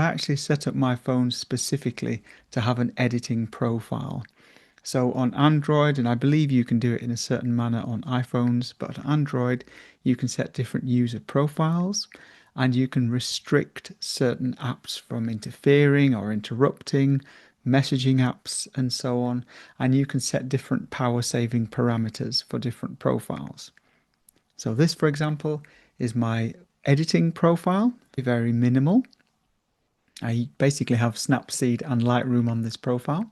actually set up my phone specifically to have an editing profile. So on Android, and I believe you can do it in a certain manner on iPhones, but on Android, you can set different user profiles and you can restrict certain apps from interfering or interrupting, messaging apps, and so on. And you can set different power saving parameters for different profiles. So this, for example, is my editing profile, very minimal. I basically have Snapseed and Lightroom on this profile.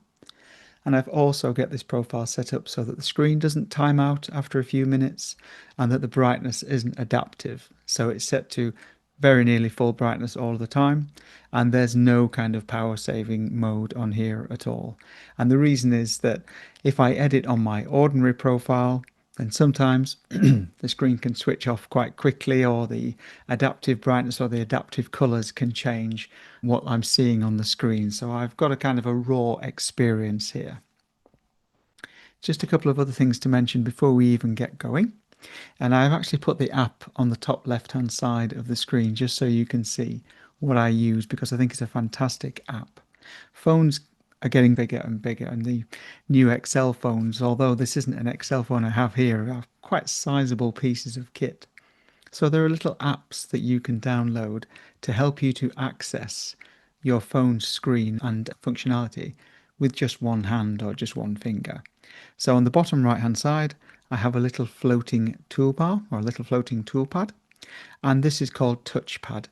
And I've also got this profile set up so that the screen doesn't time out after a few minutes and that the brightness isn't adaptive. So it's set to very nearly full brightness all the time. And there's no kind of power saving mode on here at all. And the reason is that if I edit on my ordinary profile, then sometimes the screen can switch off quite quickly, or the adaptive brightness or the adaptive colors can change what I'm seeing on the screen. So I've got a kind of a raw experience here. Just a couple of other things to mention before we even get going. And I've actually put the app on the top left hand side of the screen just so you can see what I use, because I think it's a fantastic app. Phones are getting bigger and bigger, and the new XL phones, although this isn't an XL phone I have here, are quite sizable pieces of kit. So there are little apps that you can download to help you to access your phone's screen and functionality with just one hand or just one finger. So on the bottom right hand side, I have a little floating toolbar or a little floating toolpad, and this is called Touchpad.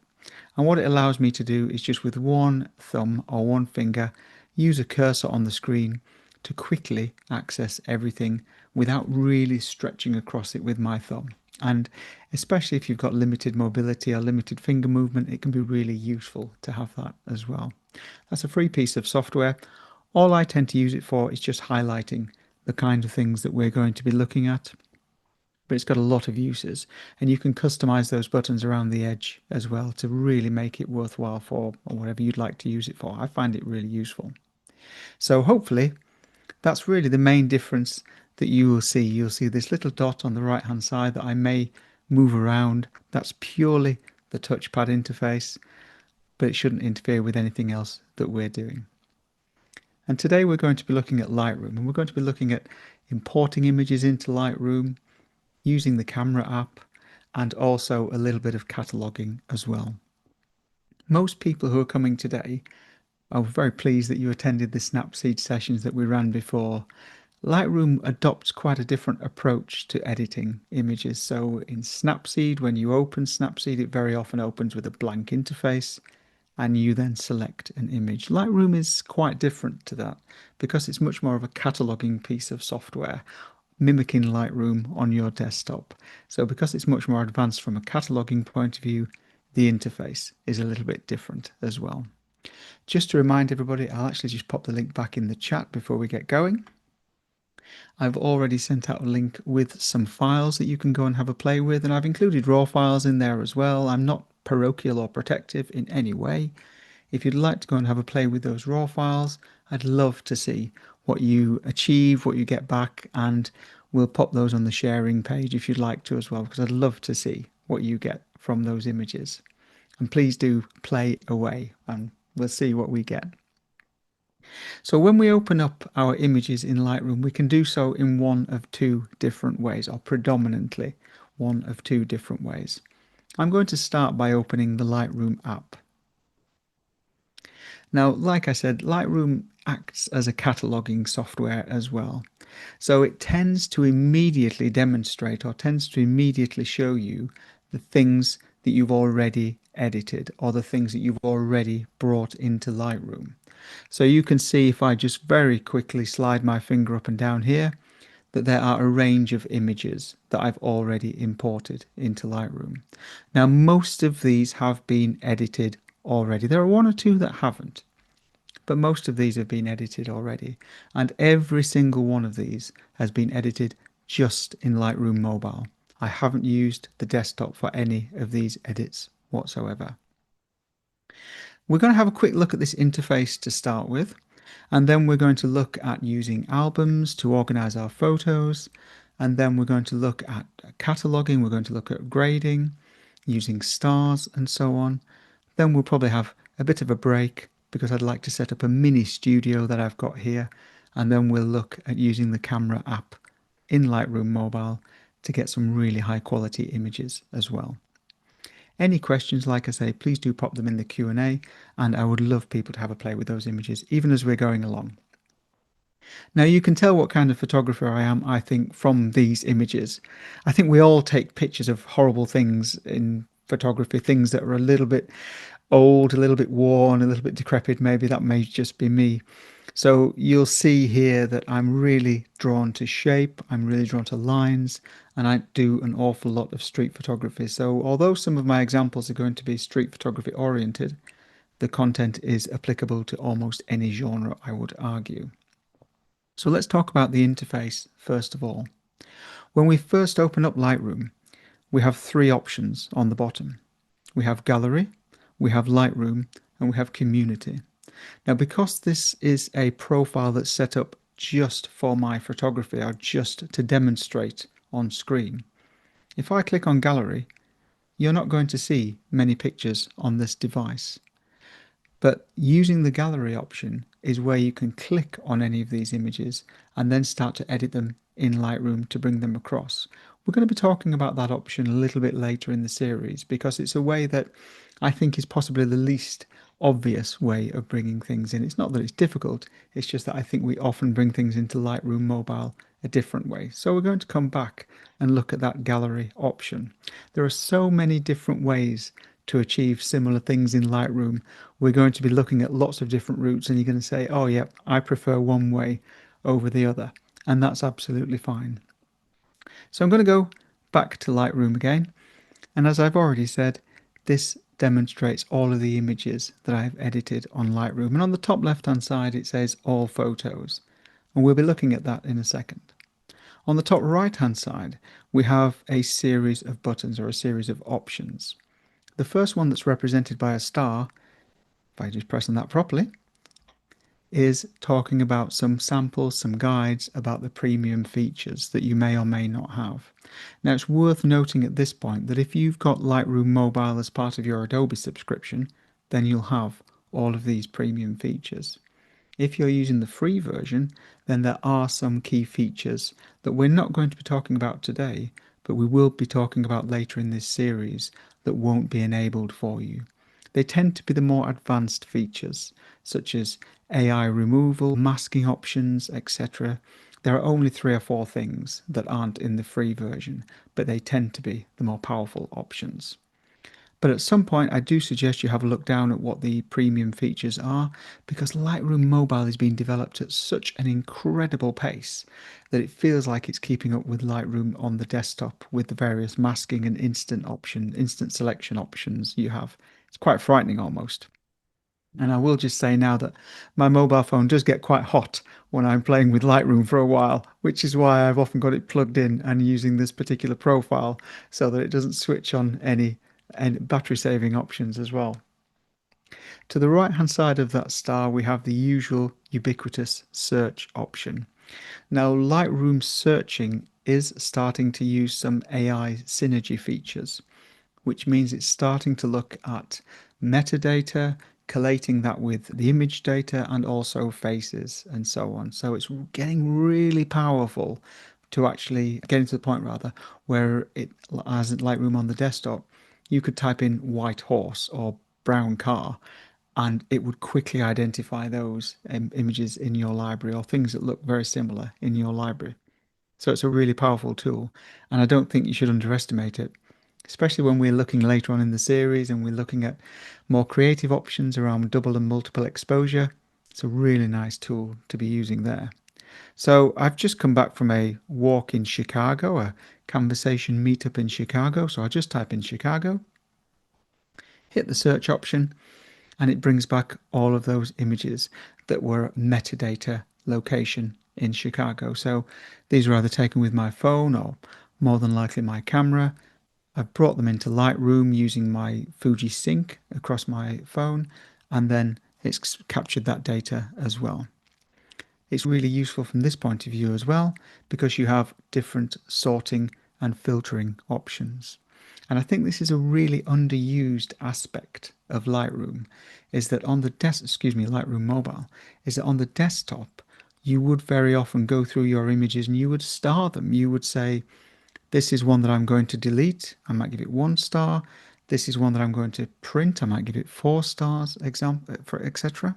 And what it allows me to do is just with one thumb or one finger use a cursor on the screen to quickly access everything without really stretching across it with my thumb. And especially if you've got limited mobility or limited finger movement, it can be really useful to have that as well. That's a free piece of software. All I tend to use it for is just highlighting the kind of things that we're going to be looking at. But it's got a lot of uses, and you can customize those buttons around the edge as well to really make it worthwhile for or whatever you'd like to use it for. I find it really useful. So hopefully that's really the main difference that you will see. You'll see this little dot on the right hand side that I may move around. That's purely the touchpad interface, but it shouldn't interfere with anything else that we're doing. And today we're going to be looking at Lightroom, and we're going to be looking at importing images into Lightroom, using the camera app, and also a little bit of cataloging as well. Most people who are coming today are very pleased that you attended the Snapseed sessions that we ran before. Lightroom adopts quite a different approach to editing images. So in Snapseed, when you open Snapseed, it very often opens with a blank interface and you then select an image. Lightroom is quite different to that because it's much more of a cataloging piece of software, mimicking Lightroom on your desktop. So because it's much more advanced from a cataloging point of view, the interface is a little bit different as well. Just to remind everybody, I'll actually just pop the link back in the chat before we get going. I've already sent out a link with some files that you can go and have a play with, and I've included raw files in there as well. I'm not parochial or protective in any way. If you'd like to go and have a play with those raw files, I'd love to see what you achieve, what you get back, and we'll pop those on the sharing page if you'd like to as well, because I'd love to see what you get from those images. And please do play away and we'll see what we get. So when we open up our images in Lightroom, we can do so in one of two different ways, or predominantly one of two different ways. I'm going to start by opening the Lightroom app. Now, like I said, Lightroom acts as a cataloging software as well. So it tends to immediately demonstrate or tends to immediately show you the things that you've already edited or the things that you've already brought into Lightroom. So you can see if I just very quickly slide my finger up and down here that there are a range of images that I've already imported into Lightroom. Now most of these have been edited already. There are one or two that haven't, but most of these have been edited already, and every single one of these has been edited just in Lightroom Mobile. I haven't used the desktop for any of these edits whatsoever. We're going to have a quick look at this interface to start with, and then we're going to look at using albums to organize our photos, and then we're going to look at cataloging, we're going to look at grading, using stars and so on. Then we'll probably have a bit of a break because I'd like to set up a mini studio that I've got here, and then we'll look at using the camera app in Lightroom Mobile to get some really high quality images as well. Any questions, like I say, please do pop them in the Q&A, and I would love people to have a play with those images even as we're going along. Now you can tell what kind of photographer I am, I think, from these images. I think we all take pictures of horrible things in photography, things that are a little bit old, a little bit worn, a little bit decrepit. Maybe that may just be me. So you'll see here that I'm really drawn to shape, I'm really drawn to lines, and I do an awful lot of street photography. So although some of my examples are going to be street photography oriented, the content is applicable to almost any genre, I would argue. So let's talk about the interface first of all. When we first open up Lightroom, we have three options on the bottom. We have Gallery, we have Lightroom, and we have Community. Now, because this is a profile that's set up just for my photography, or just to demonstrate on screen, if I click on Gallery, you're not going to see many pictures on this device. But using the gallery option is where you can click on any of these images and then start to edit them in Lightroom to bring them across. We're going to be talking about that option a little bit later in the series because it's a way that I think is possibly the least obvious way of bringing things in. It's not that it's difficult, it's just that I think we often bring things into Lightroom Mobile a different way. So we're going to come back and look at that gallery option. There are so many different ways to achieve similar things in Lightroom. We're going to be looking at lots of different routes, and you're going to say, oh yeah, I prefer one way over the other, and that's absolutely fine. So I'm going to go back to Lightroom again, and as I've already said, this demonstrates all of the images that I've edited on Lightroom, and on the top left hand side it says all photos, and we'll be looking at that in a second. On the top right hand side we have a series of buttons, or a series of options. The first one that's represented by a star, if I just press on that properly, is talking about some samples, some guides about the premium features that you may or may not have. Now it's worth noting at this point that if you've got Lightroom Mobile as part of your Adobe subscription, then you'll have all of these premium features. If you're using the free version, then there are some key features that we're not going to be talking about today, but we will be talking about later in this series that won't be enabled for you. They tend to be the more advanced features, such as AI removal, masking options, etc. There are only 3 or 4 things that aren't in the free version, but they tend to be the more powerful options. But at some point I do suggest you have a look down at what the premium features are, because Lightroom Mobile is being developed at such an incredible pace that it feels like it's keeping up with Lightroom on the desktop with the various masking and instant selection options you have. It's quite frightening almost. And I will just say now that my mobile phone does get quite hot when I'm playing with Lightroom for a while, which is why I've often got it plugged in and using this particular profile so that it doesn't switch on any battery saving options as well. To the right hand side of that star we have the usual ubiquitous search option. Now Lightroom searching is starting to use some AI synergy features, which means it's starting to look at metadata, collating that with the image data and also faces and so on. So it's getting really powerful to actually getting to the point rather where it, as Lightroom on the desktop, you could type in white horse or brown car and it would quickly identify those images in your library or things that look very similar in your library. So it's a really powerful tool, and I don't think you should underestimate it, especially when we're looking later on in the series and we're looking at more creative options around double and multiple exposure. It's a really nice tool to be using there. So I've just come back from a walk in Chicago, a conversation meetup in Chicago. So I'll just type in Chicago, hit the search option, and it brings back all of those images that were metadata location in Chicago. So these were either taken with my phone or more than likely my camera. I've brought them into Lightroom using my Fuji Sync across my phone, and then it's captured that data as well. It's really useful from this point of view as well, because you have different sorting and filtering options. And I think this is a really underused aspect of Lightroom, is that on the Lightroom Mobile, is that on the desktop, you would very often go through your images and you would star them. You would say, this is one that I'm going to delete. I might give it 1 star. This is one that I'm going to print. I might give it 4 stars, etc.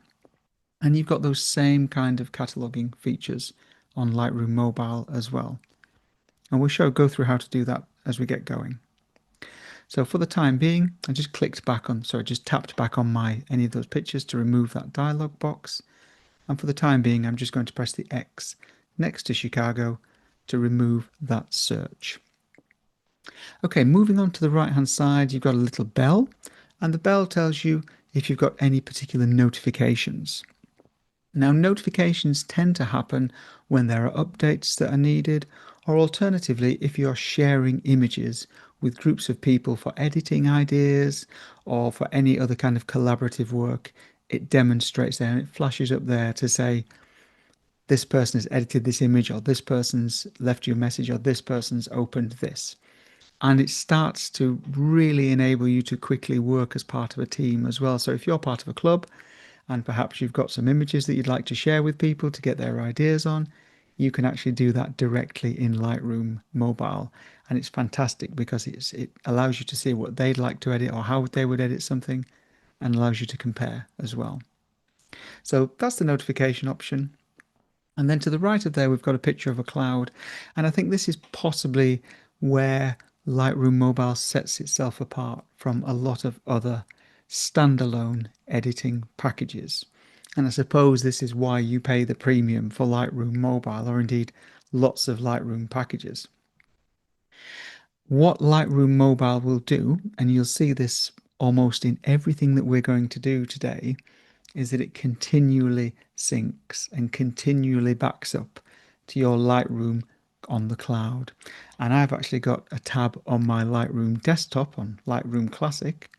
And you've got those same kind of cataloging features on Lightroom Mobile as well. And we'll go through how to do that as we get going. So for the time being, I just just tapped back on any of those pictures to remove that dialog box. And for the time being, I'm just going to press the X next to Chicago to remove that search. Okay, moving on to the right hand side, you've got a little bell, and the bell tells you if you've got any particular notifications. Now, notifications tend to happen when there are updates that are needed, or alternatively, if you're sharing images with groups of people for editing ideas or for any other kind of collaborative work, it demonstrates there and it flashes up there to say, this person has edited this image, or this person's left you a message, or this person's opened this. And it starts to really enable you to quickly work as part of a team as well. So if you're part of a club and perhaps you've got some images that you'd like to share with people to get their ideas on, you can actually do that directly in Lightroom Mobile. And it's fantastic because it allows you to see what they'd like to edit or how they would edit something, and allows you to compare as well. So that's the notification option. And then to the right of there, we've got a picture of a cloud. And I think this is possibly where Lightroom Mobile sets itself apart from a lot of other standalone editing packages. And I suppose this is why you pay the premium for Lightroom Mobile, or indeed lots of Lightroom packages. What Lightroom Mobile will do, and you'll see this almost in everything that we're going to do today, is that it continually syncs and continually backs up to your Lightroom on the cloud. And I've actually got a tab on my Lightroom desktop on Lightroom Classic.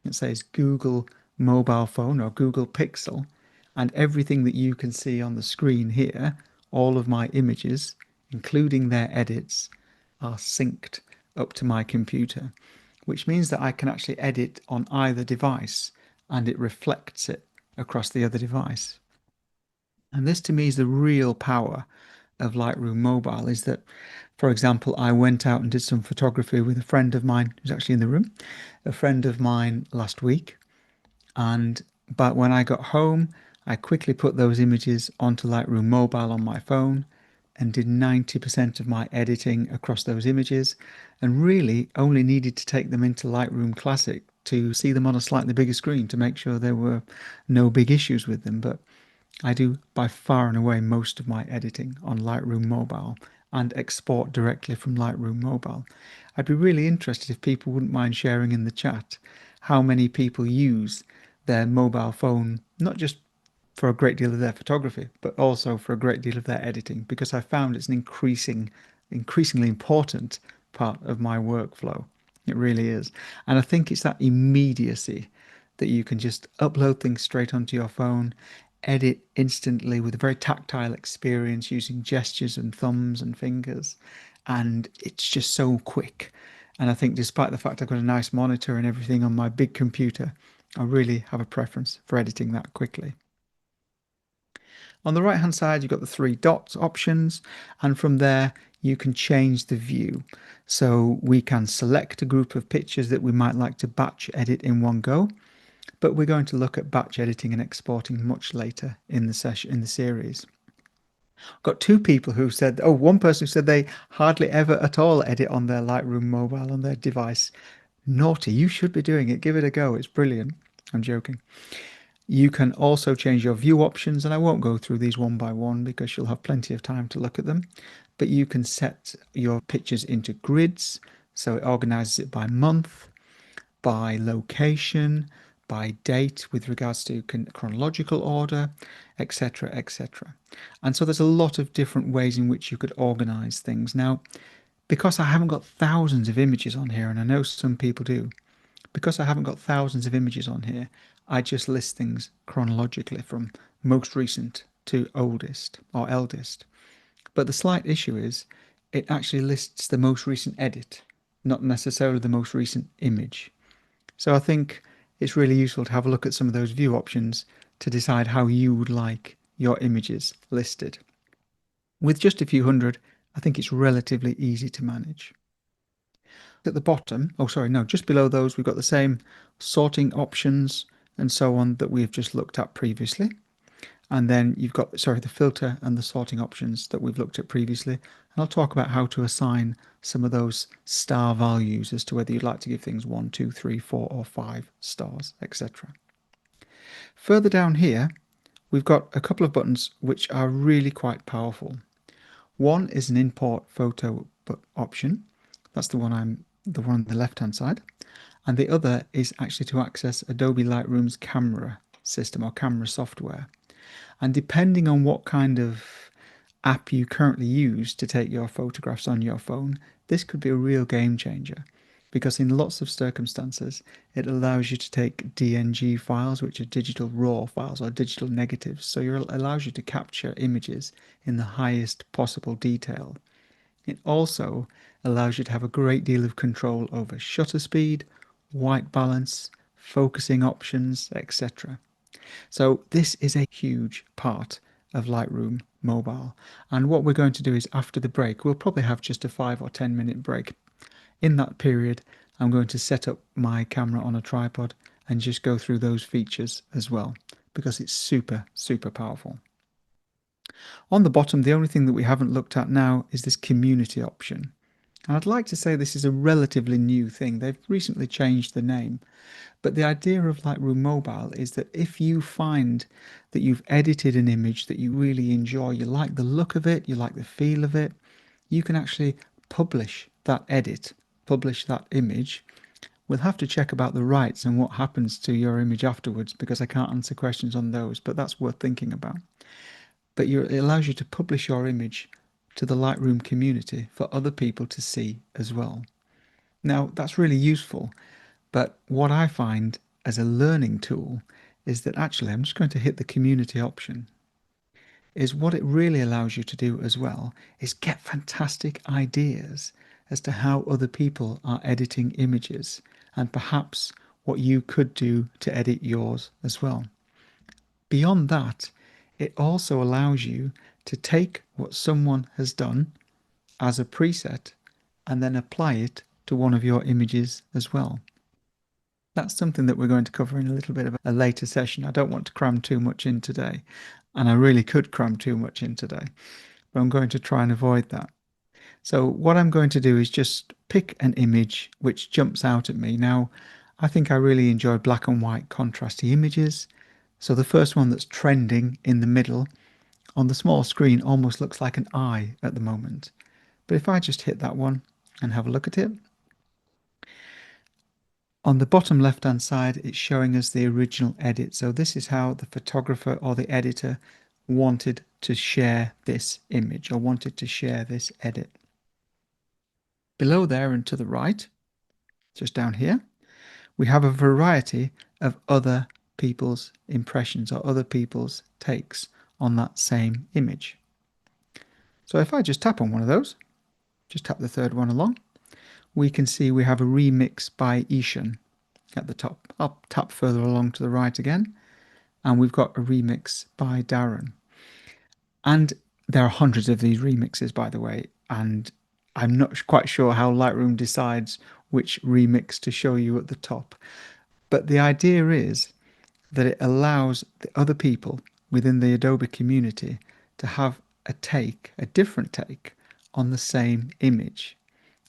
It says Google Mobile Phone or Google Pixel, and everything that you can see on the screen here, all of my images, including their edits, are synced up to my computer, which means that I can actually edit on either device and it reflects it across the other device. And this to me is the real power of Lightroom Mobile, is that, for example, I went out and did some photography with a friend of mine who's actually in the room, a friend of mine last week. But when I got home, I quickly put those images onto Lightroom Mobile on my phone and did 90% of my editing across those images, and really only needed to take them into Lightroom Classic to see them on a slightly bigger screen to make sure there were no big issues with them. But I do by far and away most of my editing on Lightroom Mobile and export directly from Lightroom Mobile. I'd be really interested if people wouldn't mind sharing in the chat how many people use their mobile phone, not just for a great deal of their photography, but also for a great deal of their editing, because I found it's an increasingly important part of my workflow. It really is. And I think it's that immediacy that you can just upload things straight onto your phone, edit instantly with a very tactile experience using gestures and thumbs and fingers. And it's just so quick. And I think despite the fact I've got a nice monitor and everything on my big computer, I really have a preference for editing that quickly. On the right hand side, you've got the 3 dots options, and from there you can change the view. So we can select a group of pictures that we might like to batch edit in one go, but we're going to look at batch editing and exporting much later in the series. Got 2 people who said, one person who said they hardly ever at all edit on their Lightroom Mobile on their device. Naughty, you should be doing it. Give it a go. It's brilliant. I'm joking. You can also change your view options, and I won't go through these one by one because you'll have plenty of time to look at them. But you can set your pictures into grids, so it organizes it by month, by location, by date with regards to chronological order, etc., etc. And so there's a lot of different ways in which you could organize things. Now, because I haven't got thousands of images on here, and I know some people do, because I haven't got thousands of images on here, I just list things chronologically from most recent to oldest or eldest. But the slight issue is it actually lists the most recent edit not necessarily the most recent image. So I think it's really useful to have a look at some of those view options to decide how you would like your images listed. With just a few hundred, I think it's relatively easy to manage. At the bottom, oh sorry, no, just below those we've got the same sorting options and so on that we've just looked at previously. And then you've got, sorry, the filter and the sorting options that we've looked at previously. And I'll talk about how to assign some of those star values as to whether you'd like to give things 1, 2, 3, 4, or 5 stars, etc. Further down here, we've got a couple of buttons which are really quite powerful. One is an import photo option. That's the one on the left hand side. And the other is actually to access Adobe Lightroom's camera system or camera software. And depending on what kind of app you currently use to take your photographs on your phone, this could be a real game changer, because in lots of circumstances it allows you to take DNG files, which are digital raw files or digital negatives. So it allows you to capture images in the highest possible detail. It also allows you to have a great deal of control over shutter speed, white balance, focusing options, etc. So this is a huge part of Lightroom Mobile. And what we're going to do is, after the break, we'll probably have just a 5 or 10 minute break. In that period, I'm going to set up my camera on a tripod and just go through those features as well, because it's super, super powerful. On the bottom, the only thing that we haven't looked at now is this community option. And I'd like to say this is a relatively new thing. They've recently changed the name. But the idea of Lightroom Mobile is that if you find that you've edited an image that you really enjoy, you like the look of it, you like the feel of it, you can actually publish that edit, publish that image. We'll have to check about the rights and what happens to your image afterwards, because I can't answer questions on those, but that's worth thinking about. But it allows you to publish your image to the Lightroom community for other people to see as well. Now, that's really useful, but what I find as a learning tool is that actually, I'm just going to hit the community option, is what it really allows you to do as well is get fantastic ideas as to how other people are editing images, and perhaps what you could do to edit yours as well. Beyond that, it also allows you to take what someone has done as a preset and then apply it to one of your images as well. That's something that we're going to cover in a little bit of a later session. I don't want to cram too much in today, and I really could cram too much in today, but I'm going to try and avoid that. So what I'm going to do is just pick an image which jumps out at me. Now, I think I really enjoy black and white contrasty images. So the first one that's trending in the middle on the small screen almost looks like an eye at the moment. But if I just hit that one and have a look at it, on the bottom left hand side, it's showing us the original edit. So this is how the photographer or the editor wanted to share this image or wanted to share this edit. Below there and to the right, just down here, we have a variety of other people's impressions or other people's takes on that same image. So if I just tap on one of those, just tap the third one along, we can see we have a remix by Ishan at the top. I'll tap further along to the right again, and we've got a remix by Darren. And there are hundreds of these remixes, by the way, and I'm not quite sure how Lightroom decides which remix to show you at the top. But the idea is that it allows the other people within the Adobe community to have a take, a different take on the same image.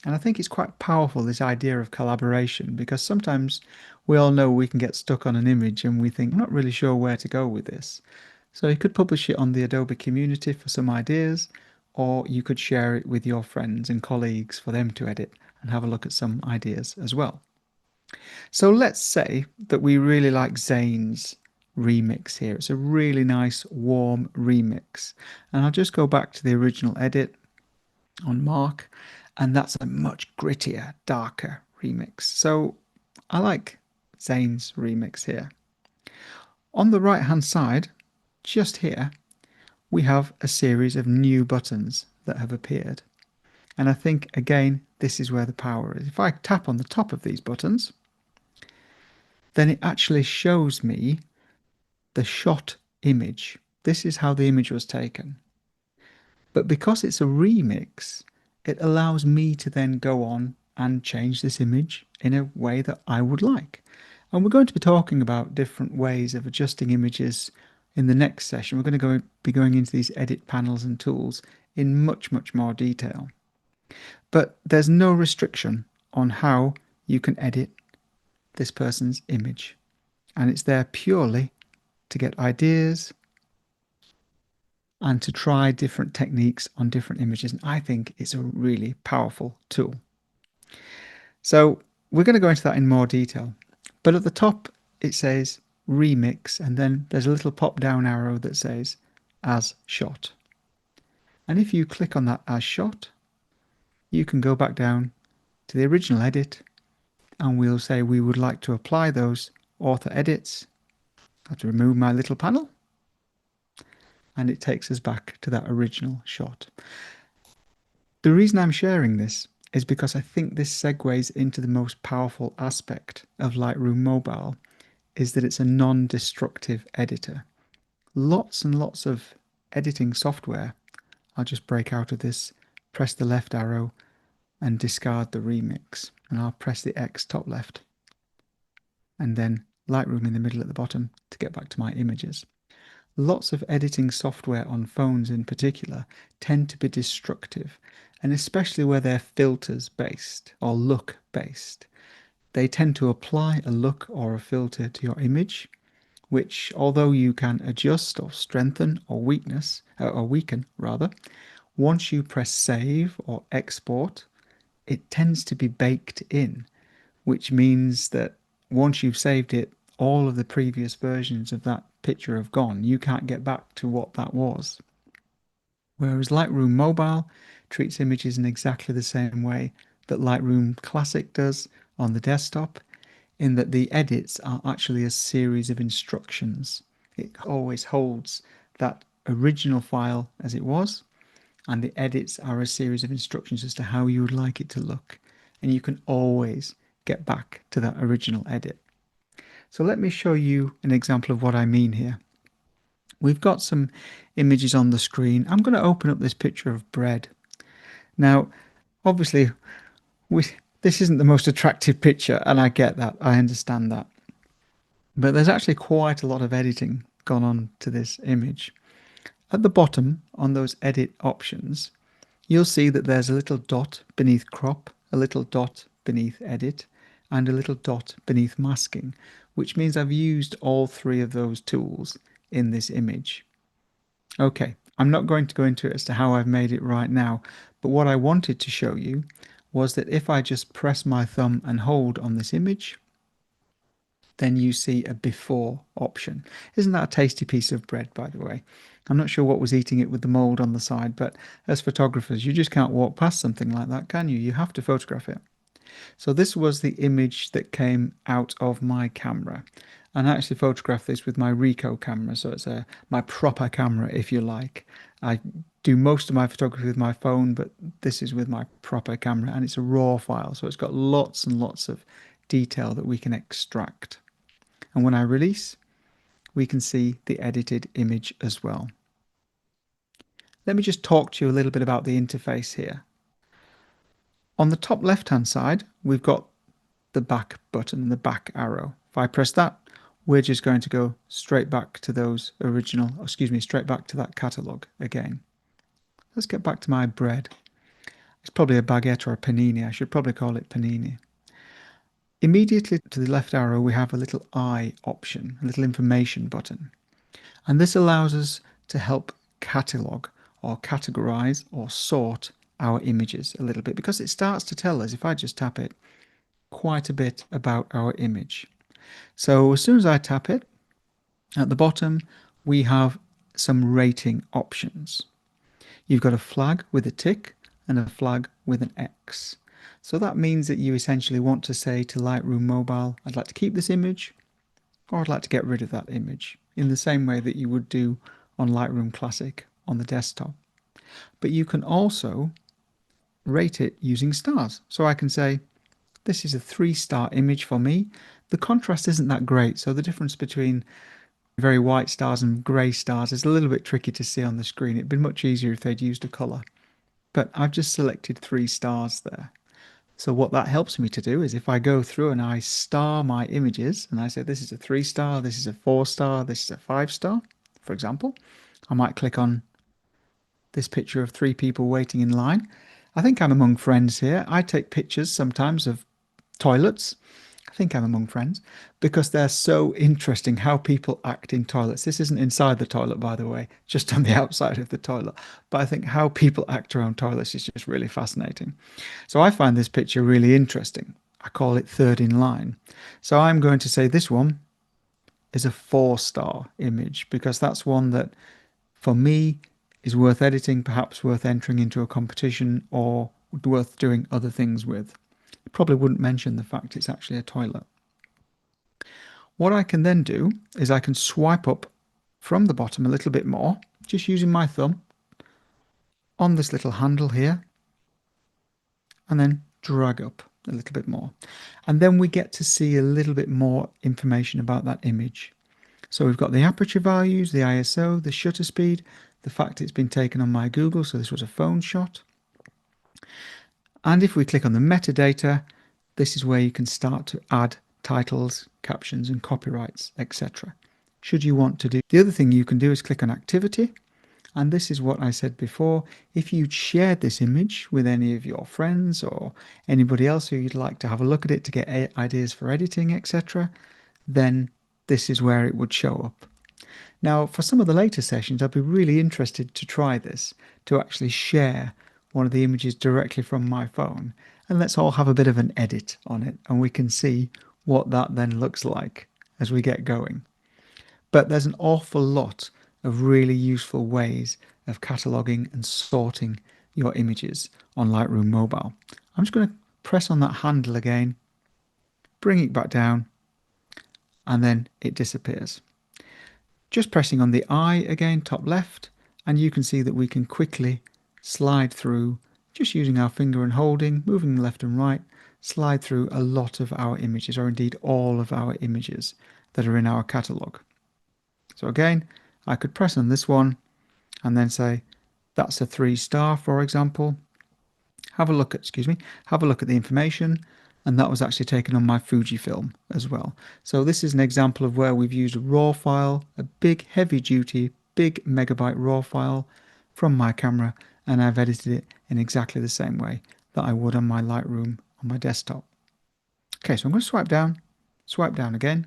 And I think it's quite powerful, this idea of collaboration, because sometimes we all know we can get stuck on an image and we think, I'm not really sure where to go with this. So you could publish it on the Adobe community for some ideas, or you could share it with your friends and colleagues for them to edit and have a look at some ideas as well. So let's say that we really like Zane's remix here. It's a really nice warm remix. And I'll just go back to the original edit on Mark, and that's a much grittier, darker remix. So I like Zane's remix here. On the right hand side, just here, we have a series of new buttons that have appeared. And I think, again, this is where the power is. If I tap on the top of these buttons, then it actually shows me the shot image. This is how the image was taken. But because it's a remix, it allows me to then go on and change this image in a way that I would like. And we're going to be talking about different ways of adjusting images in the next session. We're going to be going into these edit panels and tools in much, much more detail. But there's no restriction on how you can edit this person's image. And it's there purely to get ideas and to try different techniques on different images. And I think it's a really powerful tool. So we're going to go into that in more detail. But at the top, it says remix, and then there's a little pop down arrow that says as shot. And if you click on that as shot, you can go back down to the original edit, and we'll say we would like to apply those author edits. I have to remove my little panel, and it takes us back to that original shot. The reason I'm sharing this is because I think this segues into the most powerful aspect of Lightroom Mobile, is that it's a non-destructive editor. Lots and lots of editing software. I'll just break out of this, press the left arrow and discard the remix, and I'll press the X top left and then Lightroom in the middle at the bottom to get back to my images. Lots of editing software on phones in particular tend to be destructive, and especially where they're filters based or look based. They tend to apply a look or a filter to your image, which, although you can adjust or strengthen or weaken rather, once you press save or export, it tends to be baked in, which means that once you've saved it, all of the previous versions of that picture have gone. You can't get back to what that was. Whereas Lightroom Mobile treats images in exactly the same way that Lightroom Classic does on the desktop, in that the edits are actually a series of instructions. It always holds that original file as it was, and the edits are a series of instructions as to how you would like it to look. And you can always get back to that original edit. So let me show you an example of what I mean here. We've got some images on the screen. I'm going to open up this picture of bread. Now, obviously, this isn't the most attractive picture, and I get that. I understand that. But there's actually quite a lot of editing gone on to this image. At the bottom, on those edit options, you'll see that there's a little dot beneath crop, a little dot beneath edit, and a little dot beneath masking, which means I've used all three of those tools in this image. Okay, I'm not going to go into it as to how I've made it right now, but what I wanted to show you was that if I just press my thumb and hold on this image, then you see a before option. Isn't that a tasty piece of bread, by the way? I'm not sure what was eating it with the mold on the side, but as photographers, you just can't walk past something like that, can you? You have to photograph it. So this was the image that came out of my camera. And I actually photographed this with my Ricoh camera, so it's my proper camera, if you like. I do most of my photography with my phone, but this is with my proper camera, and it's a raw file, so it's got lots and lots of detail that we can extract. And when I release, we can see the edited image as well. Let me just talk to you a little bit about the interface here. On the top left hand side, we've got the back button, the back arrow. If I press that, we're just going to go straight back to those straight back to that catalogue again. Let's get back to my bread. It's probably a baguette or a panini. I should probably call it panini. Immediately to the left arrow, we have a little I option, a little information button. And this allows us to help catalogue or categorize or sort our images a little bit, because it starts to tell us, if I just tap it, quite a bit about our image. So as soon as I tap it, at the bottom we have some rating options. You've got a flag with a tick and a flag with an X. So that means that you essentially want to say to Lightroom Mobile, I'd like to keep this image, or I'd like to get rid of that image, in the same way that you would do on Lightroom Classic on the desktop. But you can also rate it using stars. So I can say, this is a 3-star image for me. The contrast isn't that great, so the difference between very white stars and grey stars is a little bit tricky to see on the screen. It'd been much easier if they'd used a colour. But I've just selected 3 stars there. So what that helps me to do is if I go through and I star my images and I say this is a 3-star, this is a 4-star, this is a 5-star, for example, I might click on this picture of 3 people waiting in line. I think I'm among friends here. I take pictures sometimes of toilets. I think I'm among friends because they're so interesting how people act in toilets. This isn't inside the toilet, by the way, just on the outside of the toilet. But I think how people act around toilets is just really fascinating. So I find this picture really interesting. I call it third in line. So I'm going to say this one is a 4-star image because that's one that for me is worth editing, perhaps worth entering into a competition or worth doing other things with. Probably wouldn't mention the fact it's actually a toilet. What I can then do is I can swipe up from the bottom a little bit more, just using my thumb on this little handle here, and then drag up a little bit more. And then we get to see a little bit more information about that image. So we've got the aperture values, the ISO, the shutter speed, the fact it's been taken on my Google, so this was a phone shot. And if we click on the metadata, this is where you can start to add titles, captions and copyrights, etc. Should you want to do. The other thing you can do is click on activity. And this is what I said before. If you'd shared this image with any of your friends or anybody else who you'd like to have a look at it to get ideas for editing, etc., then this is where it would show up. Now, for some of the later sessions, I'd be really interested to try this, to actually share one of the images directly from my phone. And let's all have a bit of an edit on it, and we can see what that then looks like as we get going. But there's an awful lot of really useful ways of cataloging and sorting your images on Lightroom Mobile. I'm just going to press on that handle again, bring it back down, and then it disappears. Just pressing on the eye again, top left, and you can see that we can quickly slide through, just using our finger and holding, moving left and right, slide through a lot of our images, or indeed all of our images that are in our catalogue. So again, I could press on this one and then say, that's a 3-star, for example. Have a look at the information, and that was actually taken on my Fujifilm as well. So this is an example of where we've used a RAW file, a big heavy duty, big megabyte RAW file from my camera, and I've edited it in exactly the same way that I would on my Lightroom on my desktop. Okay, so I'm going to swipe down again,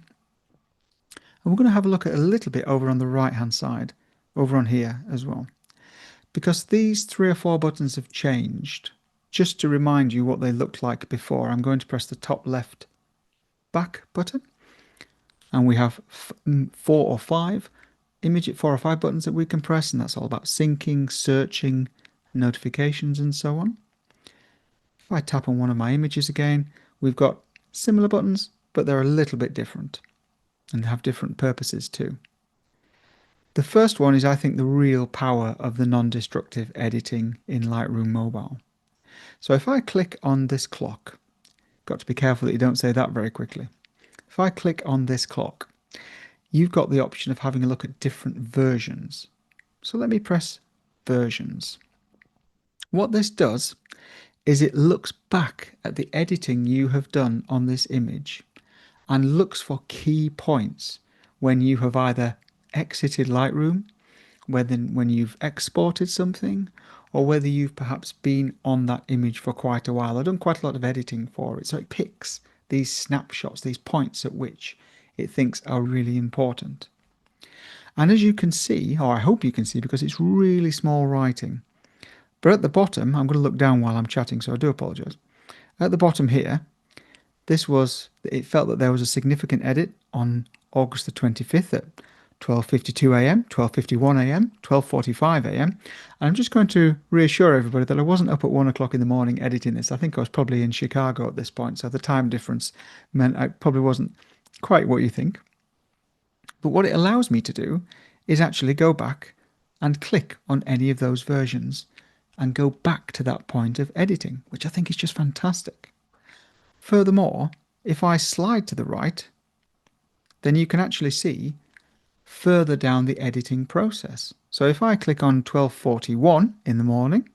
and we're going to have a look at a little bit over on the right hand side, over on here as well. Because these 3 or 4 buttons have changed, just to remind you what they looked like before, I'm going to press the top left back button, and we have 4 or 5 buttons that we can press, and that's all about syncing, searching, notifications and so on. If I tap on one of my images again, we've got similar buttons, but they're a little bit different and have different purposes too. The first one is, I think, the real power of the non-destructive editing in Lightroom Mobile. So if I click on this clock, got to be careful that you don't say that very quickly. If I click on this clock, you've got the option of having a look at different versions. So let me press versions. What this does is it looks back at the editing you have done on this image and looks for key points when you have either exited Lightroom, when you've exported something, or whether you've perhaps been on that image for quite a while. I've done quite a lot of editing for it, so it picks these snapshots, these points at which it thinks are really important. And as you can see, or I hope you can see because it's really small writing, but at the bottom, I'm going to look down while I'm chatting, so I do apologise. At the bottom here, it felt that there was a significant edit on August the 25th at 12:52 a.m., 12:51 a.m., 12:45 a.m. And I'm just going to reassure everybody that I wasn't up at 1 o'clock in the morning editing this. I think I was probably in Chicago at this point, so the time difference meant I probably wasn't quite what you think. But what it allows me to do is actually go back and click on any of those versions and go back to that point of editing, which I think is just fantastic. Furthermore, if I slide to the right, then you can actually see further down the editing process. So if I click on 12:41 in the morning,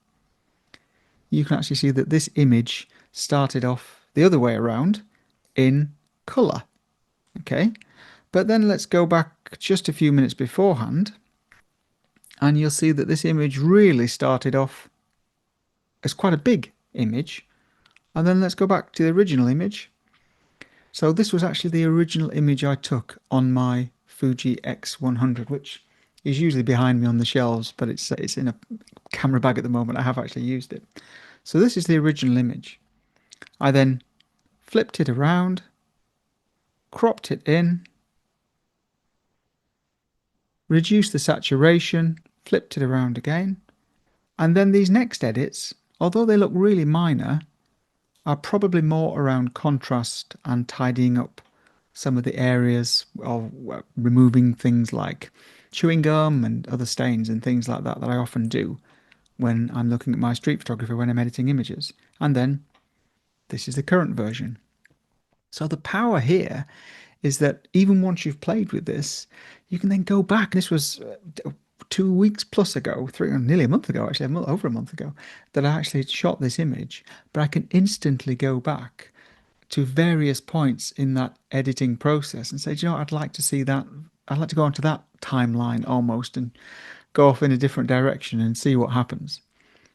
you can actually see that this image started off the other way around in color. Okay, but then let's go back just a few minutes beforehand, and you'll see that this image really started off as quite a big image. And then let's go back to the original image. So this was actually the original image I took on my Fuji X100, which is usually behind me on the shelves, but it's in a camera bag at the moment. I have actually used it. So this is the original image. I then flipped it around, cropped it in, reduced the saturation, flipped it around again, and then these next edits, although they look really minor, are probably more around contrast and tidying up some of the areas of removing things like chewing gum and other stains and things like that that I often do when I'm looking at my street photography when I'm editing images. And then this is the current version. So the power here is that even once you've played with this, you can then go back. This was 2 weeks plus ago, nearly a month ago, actually, over a month ago, that I actually shot this image, but I can instantly go back to various points in that editing process and say, do you know what, I'd like to see that. I'd like to go onto that timeline almost and go off in a different direction and see what happens.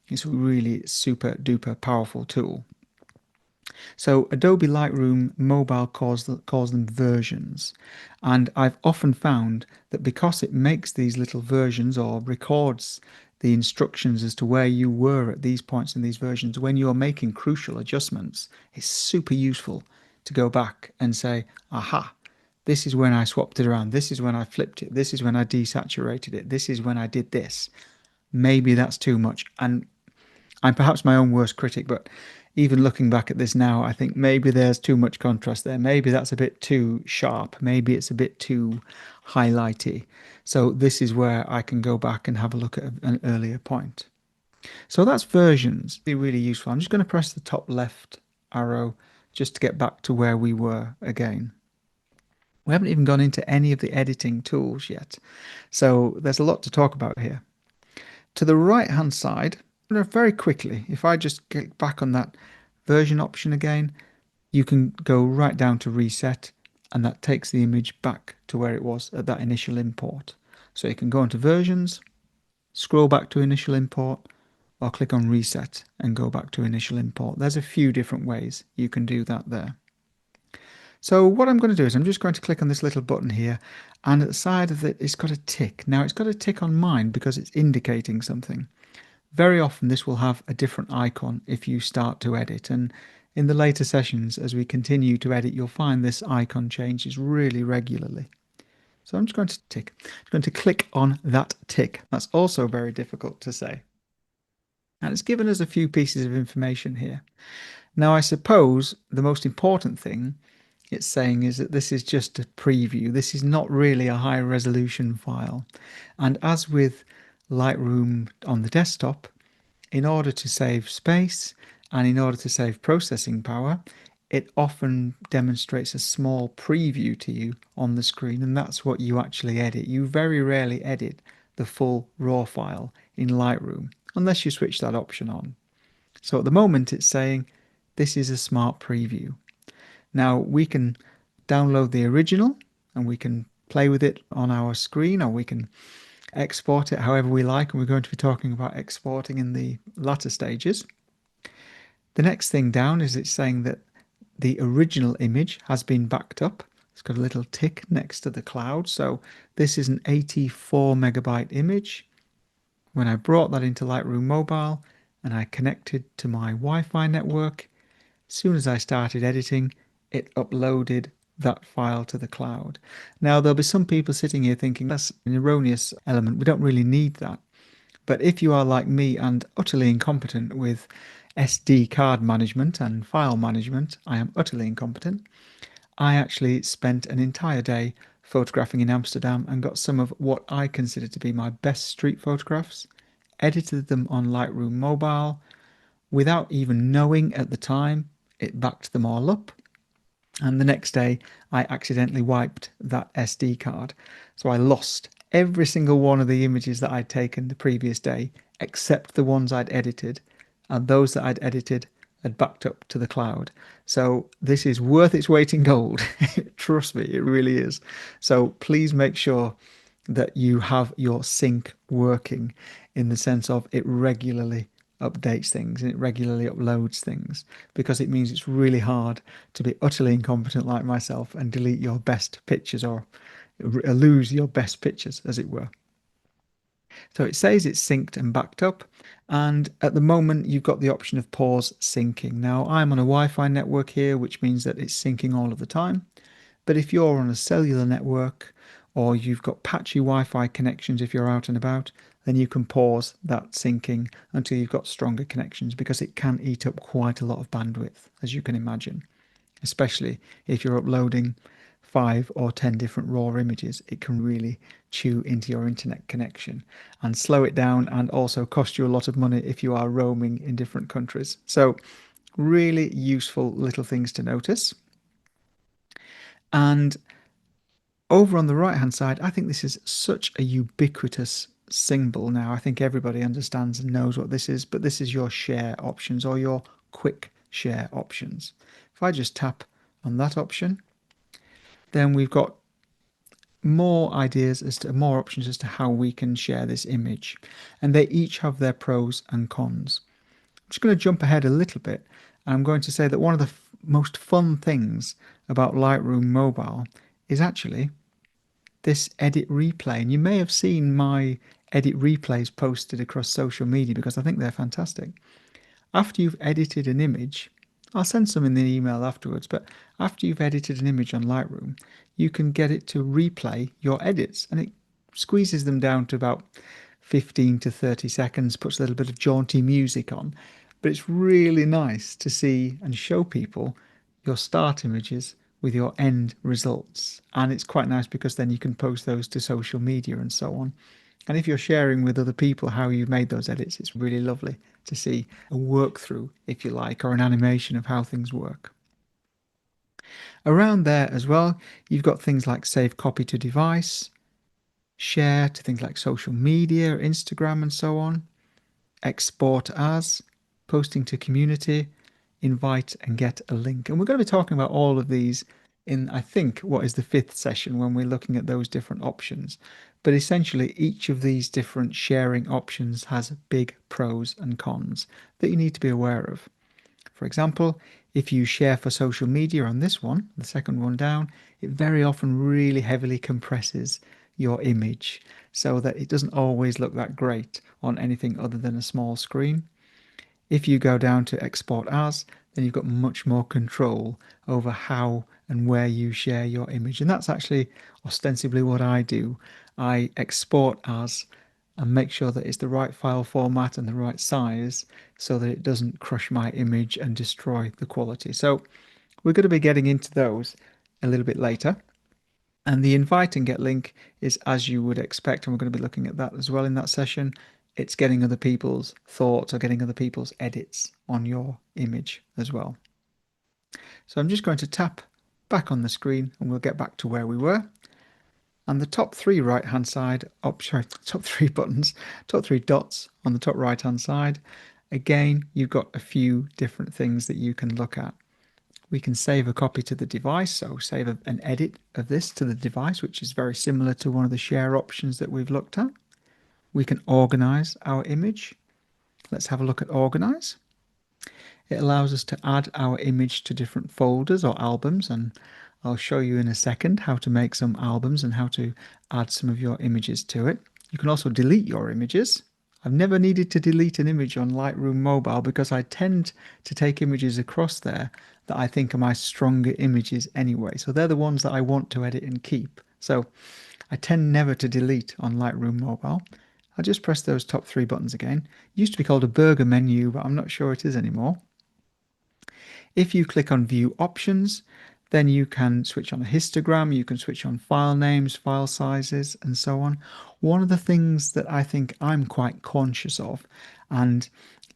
It's a really super duper powerful tool. So Adobe Lightroom Mobile calls them versions. And I've often found that because it makes these little versions or records the instructions as to where you were at these points in these versions, when you're making crucial adjustments, it's super useful to go back and say, aha, this is when I swapped it around. This is when I flipped it. This is when I desaturated it. This is when I did this. Maybe that's too much. And I'm perhaps my own worst critic, but even looking back at this now, I think maybe there's too much contrast there. Maybe that's a bit too sharp. Maybe it's a bit too highlighty. So this is where I can go back and have a look at an earlier point. So that's versions. Be really useful. I'm just going to press the top left arrow just to get back to where we were again. We haven't even gone into any of the editing tools yet. So there's a lot to talk about here. To the right hand side, very quickly, if I just click back on that version option again, you can go right down to reset, and that takes the image back to where it was at that initial import. So you can go into versions, scroll back to initial import, or click on reset and go back to initial import. There's a few different ways you can do that there. So what I'm going to do is I'm just going to click on this little button here, and at the side of it, it's got a tick. Now it's got a tick on mine because it's indicating something. Very often this will have a different icon if you start to edit, and in the later sessions as we continue to edit you'll find this icon changes really regularly. So I'm just going to click on that tick. That's also very difficult to say. And it's given us a few pieces of information here. Now I suppose the most important thing it's saying is that this is just a preview. This is not really a high resolution file. And as with Lightroom on the desktop, in order to save space and in order to save processing power, it often demonstrates a small preview to you on the screen, and that's what you actually edit. You very rarely edit the full RAW file in Lightroom unless you switch that option on. So at the moment it's saying this is a smart preview. Now we can download the original and we can play with it on our screen, or we can export it however we like, and we're going to be talking about exporting in the latter stages. The next thing down is it's saying that the original image has been backed up. It's got a little tick next to the cloud, so this is an 84 megabyte image. When I brought that into Lightroom Mobile and I connected to my Wi-Fi network, as soon as I started editing, it uploaded that file to the cloud. Now there'll be some people sitting here thinking that's an erroneous element, we don't really need that. But if you are like me and utterly incompetent with SD card management and file management, I am utterly incompetent. I actually spent an entire day photographing in Amsterdam and got some of what I consider to be my best street photographs edited them on Lightroom Mobile without even knowing at the time. It backed them all up, and the next day I accidentally wiped that SD card. So I lost every single one of the images that I'd taken the previous day, except the ones I'd edited, and those that I'd edited had backed up to the cloud. So this is worth its weight in gold. Trust me, it really is. So please make sure that you have your sync working, in the sense of it regularly updates things and it regularly uploads things, because it means it's really hard to be utterly incompetent like myself and delete your best pictures, or lose your best pictures, as it were. So it says it's synced and backed up, and at the moment you've got the option of pause syncing. Now I'm on a Wi-Fi network here, which means that it's syncing all of the time. But if you're on a cellular network, or you've got patchy Wi-Fi connections if you're out and about, then you can pause that syncing until you've got stronger connections, because it can eat up quite a lot of bandwidth, as you can imagine. Especially if you're uploading 5 or 10 different raw images, it can really chew into your internet connection and slow it down, and also cost you a lot of money if you are roaming in different countries. So really useful little things to notice. And over on the right hand side, I think this is such a ubiquitous symbol now. I think everybody understands and knows what this is, but this is your share options, or your quick share options. If I just tap on that option, then we've got more ideas as to more options as to how we can share this image, and they each have their pros and cons. I'm just going to jump ahead a little bit, and I'm going to say that one of the most fun things about Lightroom Mobile is actually this edit replay. And you may have seen my edit replays posted across social media, because I think they're fantastic. After you've edited an image, I'll send some in the email afterwards, but after you've edited an image on Lightroom, you can get it to replay your edits, and it squeezes them down to about 15 to 30 seconds, puts a little bit of jaunty music on. But it's really nice to see and show people your start images with your end results. And it's quite nice because then you can post those to social media and so on. And if you're sharing with other people how you've made those edits, it's really lovely to see a work through, if you like, or an animation of how things work. Around there as well, you've got things like save copy to device, share to things like social media, Instagram and so on, export as, posting to community, invite and get a link. And we're going to be talking about all of these in, I think, what is the 5th session, when we're looking at those different options. But essentially, each of these different sharing options has big pros and cons that you need to be aware of. For example, if you share for social media on this one, the second one down, it very often really heavily compresses your image so that it doesn't always look that great on anything other than a small screen. If you go down to export as, then you've got much more control over how and where you share your image. And that's actually ostensibly what I do. I export as and make sure that it's the right file format and the right size, so that it doesn't crush my image and destroy the quality. So we're going to be getting into those a little bit later. And the invite and get link is as you would expect, and we're going to be looking at that as well in that session. It's getting other people's thoughts or getting other people's edits on your image as well. So I'm just going to tap back on the screen and we'll get back to where we were. And the top 3 right hand side, top 3 buttons, top 3 dots on the top right hand side. Again, you've got a few different things that you can look at. We can save a copy to the device, so save an edit of this to the device, which is very similar to one of the share options that we've looked at. We can organize our image. Let's have a look at organize. It allows us to add our image to different folders or albums, and I'll show you in a second how to make some albums and how to add some of your images to it. You can also delete your images. I've never needed to delete an image on Lightroom Mobile because I tend to take images across there that I think are my stronger images anyway. So they're the ones that I want to edit and keep. So I tend never to delete on Lightroom Mobile. I'll just press those top 3 buttons again. It used to be called a burger menu, but I'm not sure it is anymore. If you click on View Options, Then you can switch on a histogram, you can switch on file names, file sizes, and so on. One of the things that I think I'm quite conscious of, and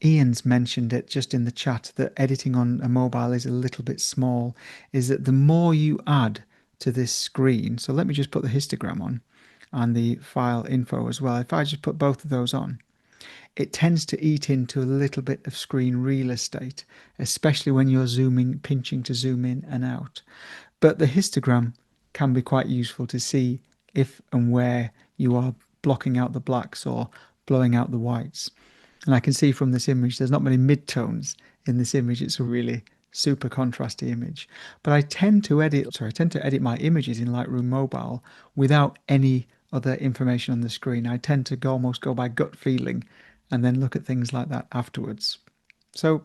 Ian's mentioned it just in the chat, that editing on a mobile is a little bit small, is that the more you add to this screen, so let me just put the histogram on and the file info as well. If I just put both of those on, it tends to eat into a little bit of screen real estate, especially when you're zooming, pinching to zoom in and out. But the histogram can be quite useful to see if and where you are blocking out the blacks or blowing out the whites. And I can see from this image there's not many midtones in this image. It's a really super contrasty image. But I tend to edit my images in Lightroom Mobile without any other information on the screen. I tend to almost go by gut feeling and then look at things like that afterwards. So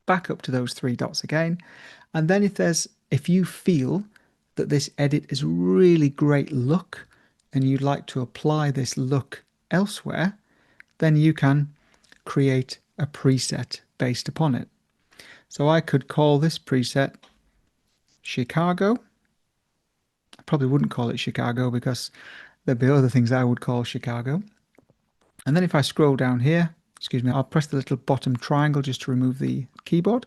back up to those three dots again. And then if you feel that this edit is really great look and you'd like to apply this look elsewhere, then you can create a preset based upon it. So I could call this preset Chicago. I probably wouldn't call it Chicago because there'd be other things I would call Chicago. And then if I scroll down here, excuse me, I'll press the little bottom triangle just to remove the keyboard.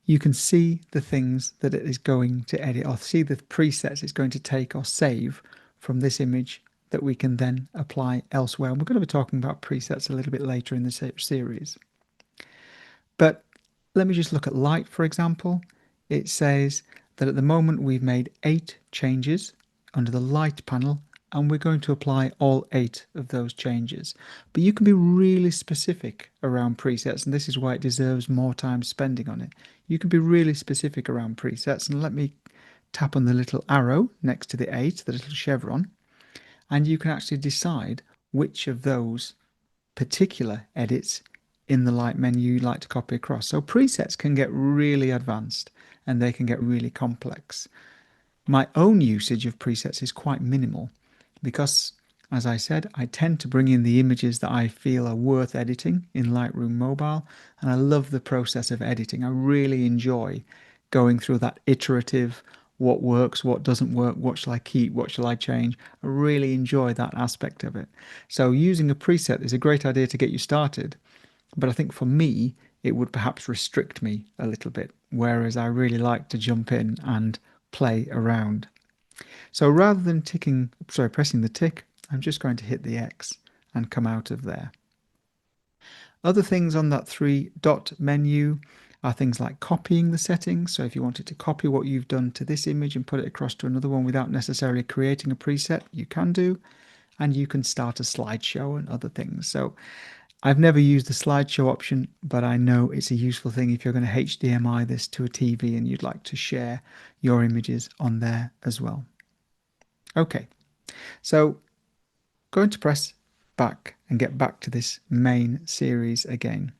You can see the things that it is going to edit, or see the presets it's going to take or save from this image that we can then apply elsewhere. And we're going to be talking about presets a little bit later in the series. But let me just look at light, for example. It says that at the moment we've made 8 changes under the light panel, and we're going to apply all 8 of those changes. But you can be really specific around presets, and this is why it deserves more time spending on it. You can be really specific around presets, and let me tap on the little arrow next to the 8, the little chevron, and you can actually decide which of those particular edits in the light menu you'd like to copy across. So presets can get really advanced and they can get really complex. My own usage of presets is quite minimal because, as I said, I tend to bring in the images that I feel are worth editing in Lightroom Mobile, and I love the process of editing. I really enjoy going through that iterative, what works, what doesn't work, what shall I keep, what shall I change. I really enjoy that aspect of it. So using a preset is a great idea to get you started, but I think for me, it would perhaps restrict me a little bit, whereas I really like to jump in and play around. So rather than pressing the tick, I'm just going to hit the X and come out of there. Other things on that 3-dot menu are things like copying the settings. So if you wanted to copy what you've done to this image and put it across to another one without necessarily creating a preset, you can do. And you can start a slideshow and other things. So I've never used the slideshow option, but I know it's a useful thing if you're going to HDMI this to a TV and you'd like to share your images on there as well. Okay, so going to press back and get back to this main series again.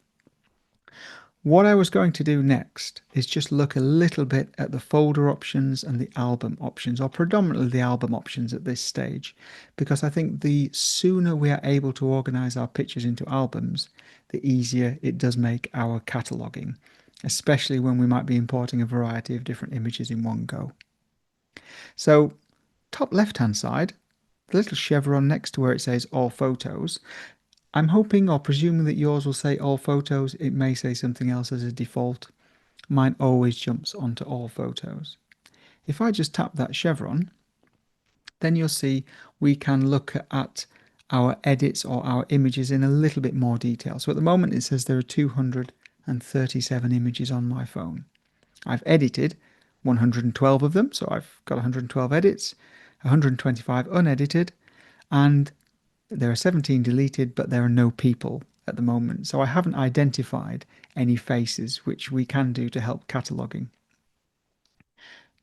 What I was going to do next is just look a little bit at the folder options and the album options, or predominantly the album options at this stage, because I think the sooner we are able to organize our pictures into albums, the easier it does make our cataloging, especially when we might be importing a variety of different images in one go. So top left hand side, the little chevron next to where it says all photos, I'm hoping or presuming that yours will say all photos. It may say something else as a default. Mine always jumps onto all photos. If I just tap that chevron, then you'll see we can look at our edits or our images in a little bit more detail. So at the moment it says there are 237 images on my phone. I've edited 112 of them, so I've got 112 edits, 125 unedited, and there are 17 deleted, but there are no people at the moment. So I haven't identified any faces, which we can do to help cataloging.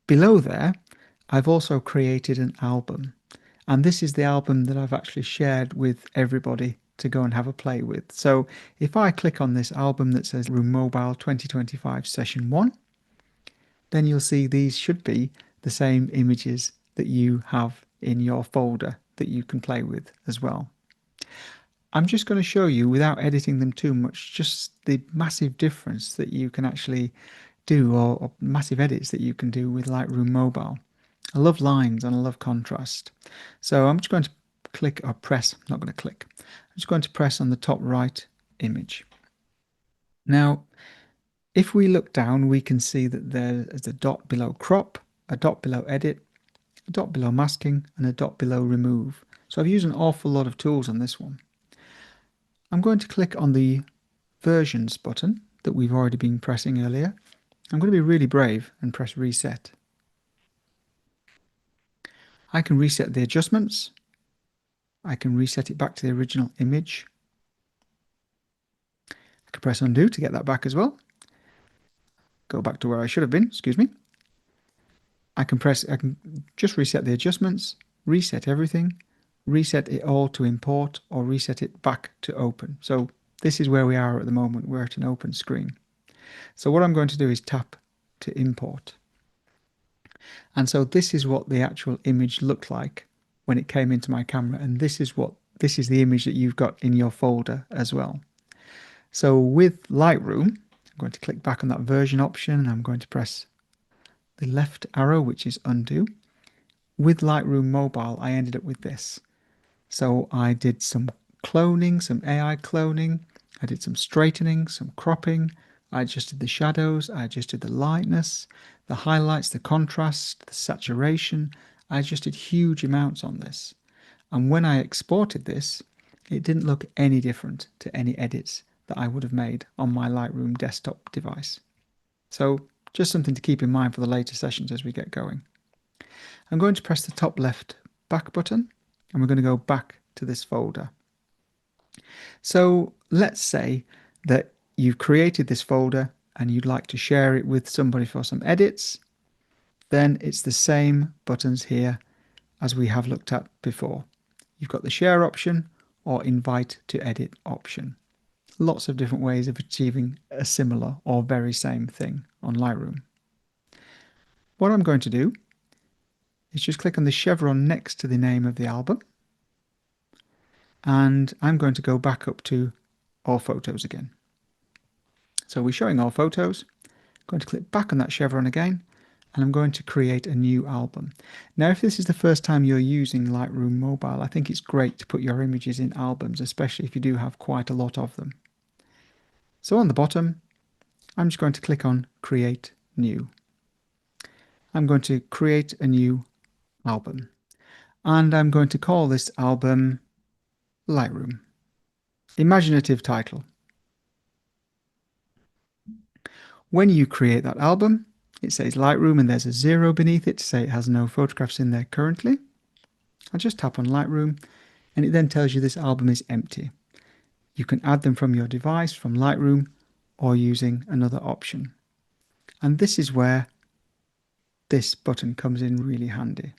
Below there, I've also created an album. And this is the album that I've actually shared with everybody to go and have a play with. So if I click on this album that says Lightroom Mobile 2025 Session 1, then you'll see these should be the same images that you have in your folder that you can play with as well. I'm just going to show you, without editing them too much, just the massive difference that you can actually do, or massive edits that you can do with Lightroom Mobile. I love lines and I love contrast. So I'm just going to click or press, I'm not going to click, I'm just going to press on the top right image. Now, if we look down, we can see that there is a dot below crop, a dot below edit, a dot below masking, and a dot below remove. So I've used an awful lot of tools on this one. I'm going to click on the versions button that we've already been pressing earlier. I'm going to be really brave and press reset. I can reset the adjustments. I can reset it back to the original image. I can press undo to get that back as well. Go back to where I should have been, excuse me. I can just reset the adjustments, reset everything, reset it all to import, or reset it back to open. So this is where we are at the moment. We're at an open screen. So what I'm going to do is tap to import. And so this is what the actual image looked like when it came into my camera. And this is the image that you've got in your folder as well. So with Lightroom, I'm going to click back on that version option and I'm going to press the left arrow, which is undo. With Lightroom Mobile, I ended up with this. So I did some cloning, some AI cloning. I did some straightening, some cropping. I adjusted the shadows. I adjusted the lightness, the highlights, the contrast, the saturation. I adjusted huge amounts on this. And when I exported this, it didn't look any different to any edits that I would have made on my Lightroom desktop device. So just something to keep in mind for the later sessions as we get going. I'm going to press the top left back button and we're going to go back to this folder. So let's say that you've created this folder and you'd like to share it with somebody for some edits. Then it's the same buttons here as we have looked at before. You've got the share option or invite to edit option. Lots of different ways of achieving a similar or very same thing on Lightroom. What I'm going to do is just click on the chevron next to the name of the album. And I'm going to go back up to all photos again. So we're showing all photos. I'm going to click back on that chevron again and I'm going to create a new album. Now, if this is the first time you're using Lightroom Mobile, I think it's great to put your images in albums, especially if you do have quite a lot of them. So on the bottom, I'm just going to click on Create New. I'm going to create a new album. And I'm going to call this album Lightroom. Imaginative title. When you create that album, it says Lightroom and there's a 0 beneath it to say it has no photographs in there currently. I'll just tap on Lightroom and it then tells you this album is empty. You can add them from your device, from Lightroom, or using another option. And this is where this button comes in really handy.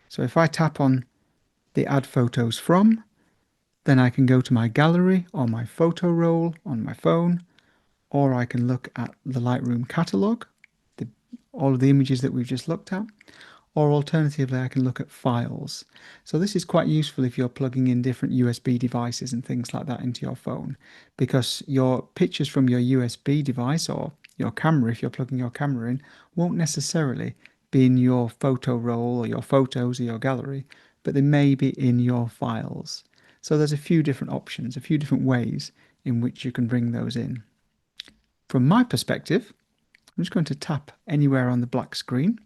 So if I tap on the Add Photos From, then I can go to my gallery or my photo roll on my phone, or I can look at the Lightroom catalog, all of the images that we've just looked at, or alternatively I can look at files. So this is quite useful if you're plugging in different USB devices and things like that into your phone, because your pictures from your USB device or your camera, if you're plugging your camera in, won't necessarily be in your photo roll or your photos or your gallery, but they may be in your files. So there's a few different options, a few different ways in which you can bring those in. From my perspective, I'm just going to tap anywhere on the black screen,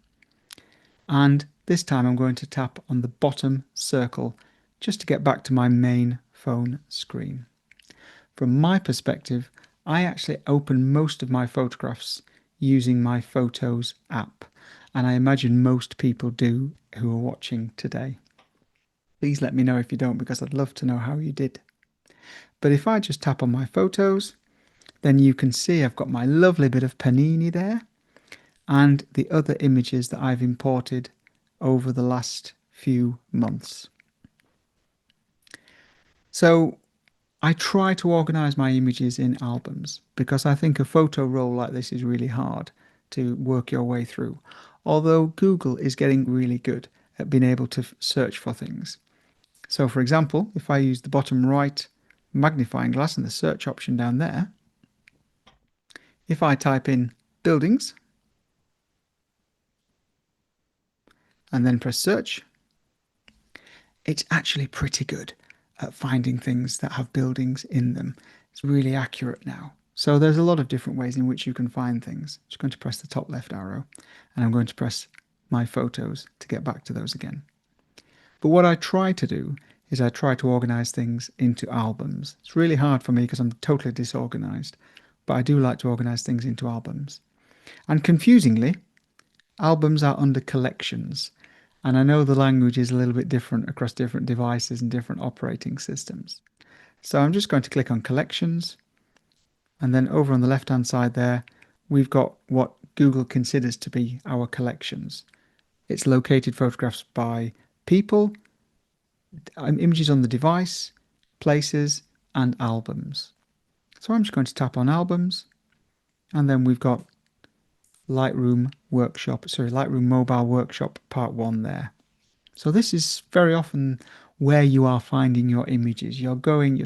and this time I'm going to tap on the bottom circle just to get back to my main phone screen. From my perspective, I actually open most of my photographs using my Photos app, and I imagine most people do who are watching today. Please let me know if you don't, because I'd love to know how you did. But if I just tap on my photos, then you can see I've got my lovely bit of panini there and the other images that I've imported over the last few months. So I try to organize my images in albums because I think a photo roll like this is really hard to work your way through. Although Google is getting really good at being able to search for things. So for example, if I use the bottom right magnifying glass and the search option down there, if I type in buildings and then press search, it's actually pretty good at finding things that have buildings in them. It's really accurate now. So there's a lot of different ways in which you can find things. I'm just going to press the top left arrow and I'm going to press my photos to get back to those again. But what I try to do is I try to organize things into albums. It's really hard for me because I'm totally disorganized, but I do like to organize things into albums. And confusingly, albums are under collections. And I know the language is a little bit different across different devices and different operating systems. So I'm just going to click on collections. And then over on the left-hand side there, we've got what Google considers to be our collections. It's located photographs by people, images on the device, places, and albums. So I'm just going to tap on albums, and then we've got Lightroom Mobile Workshop Part 1 there. So this is very often where you are finding your images. You're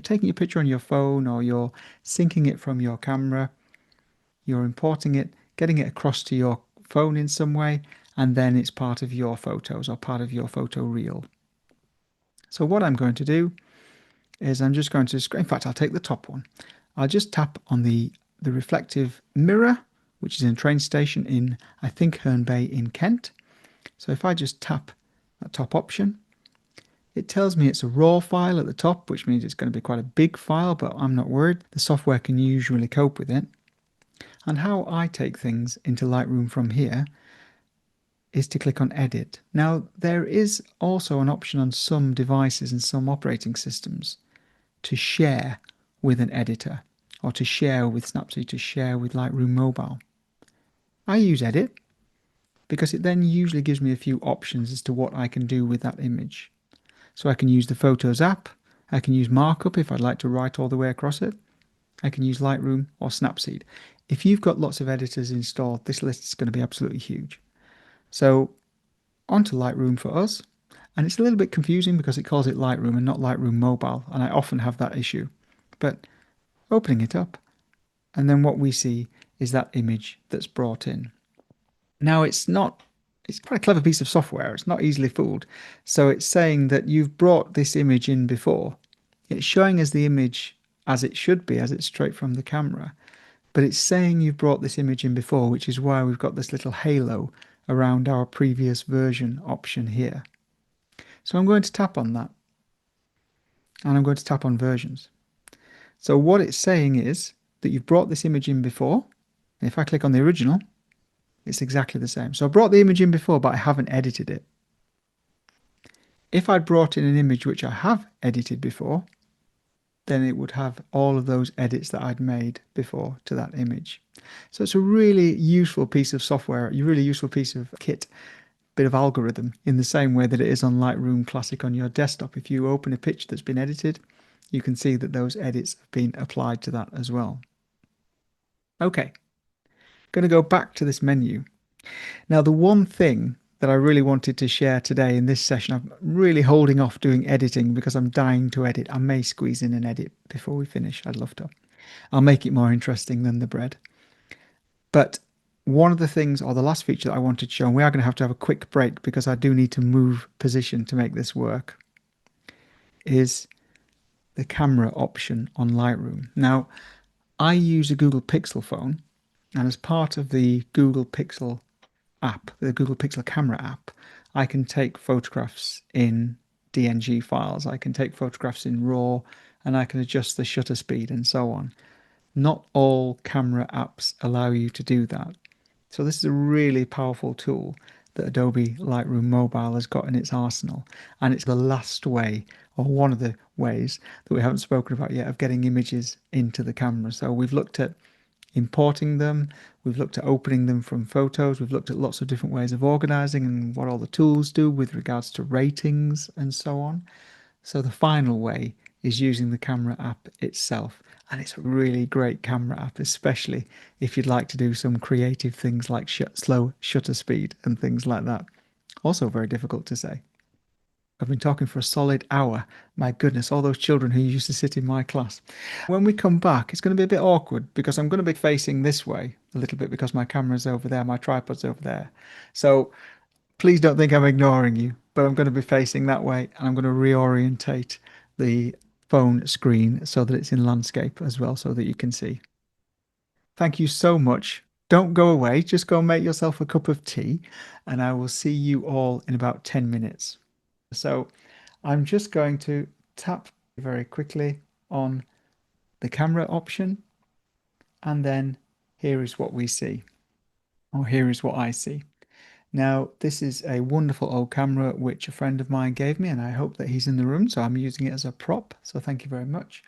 taking a picture on your phone, or you're syncing it from your camera, you're importing it, getting it across to your phone in some way, and then it's part of your photos or part of your photo reel. So what I'm going to do is I'm just going to, in fact, I'll take the top one. I'll just tap on the reflective mirror, which is in a train station in, I think, Herne Bay in Kent. So if I just tap that top option, it tells me it's a raw file at the top, which means it's going to be quite a big file, but I'm not worried. The software can usually cope with it. And how I take things into Lightroom from here is to click on Edit. Now, there is also an option on some devices and some operating systems to share with an editor, or to share with Snapseed, to share with Lightroom Mobile. I use Edit because it then usually gives me a few options as to what I can do with that image. So I can use the Photos app, I can use markup if I'd like to write all the way across it, I can use Lightroom or Snapseed. If you've got lots of editors installed, this list is going to be absolutely huge. So onto Lightroom for us, and it's a little bit confusing because it calls it Lightroom and not Lightroom Mobile, and I often have that issue. But opening it up, and then what we see is that image that's brought in. Now it's quite a clever piece of software, it's not easily fooled. So it's saying that you've brought this image in before. It's showing us the image as it should be, as it's straight from the camera. But it's saying you've brought this image in before, which is why we've got this little halo around our previous version option here. So I'm going to tap on that, and I'm going to tap on versions. So what it's saying is that you've brought this image in before, and if I click on the original, it's exactly the same. So I brought the image in before, but I haven't edited it. If I'd brought in an image which I have edited before, then it would have all of those edits that I'd made before to that image. So it's a really useful piece of software, a really useful piece of kit, bit of algorithm, in the same way that it is on Lightroom Classic on your desktop. If you open a picture that's been edited, you can see that those edits have been applied to that as well. Okay, going to go back to this menu. Now, the one thing that I really wanted to share today in this session, I'm really holding off doing editing because I'm dying to edit. I may squeeze in an edit before we finish. I'd love to. I'll make it more interesting than the bread. But one of the things, or the last feature that I wanted to show, and we are going to have a quick break because I do need to move position to make this work, is the camera option on Lightroom. Now, I use a Google Pixel phone, and as part of the Google Pixel app, the Google Pixel camera app, I can take photographs in DNG files, I can take photographs in RAW, and I can adjust the shutter speed and so on. Not all camera apps allow you to do that. So this is a really powerful tool that Adobe Lightroom Mobile has got in its arsenal, and it's the last way, or one of the ways that we haven't spoken about yet, of getting images into the camera. So we've looked at importing them, we've looked at opening them from photos, we've looked at lots of different ways of organizing and what all the tools do with regards to ratings and so on. So the final way is using the camera app itself, and it's a really great camera app, especially if you'd like to do some creative things like slow shutter speed and things like that. Also very difficult to say. I've been talking for a solid hour. My goodness, all those children who used to sit in my class. When we come back, it's going to be a bit awkward because I'm going to be facing this way a little bit because my camera's over there, my tripod's over there. So please don't think I'm ignoring you, but I'm going to be facing that way and I'm going to reorientate the phone screen so that it's in landscape as well so that you can see. Thank you so much. Don't go away, just go and make yourself a cup of tea, and I will see you all in about 10 minutes. So I'm just going to tap very quickly on the camera option, and then here is what we see, or here is what I see. Now, this is a wonderful old camera which a friend of mine gave me, and I hope that he's in the room, so I'm using it as a prop, so thank you very much.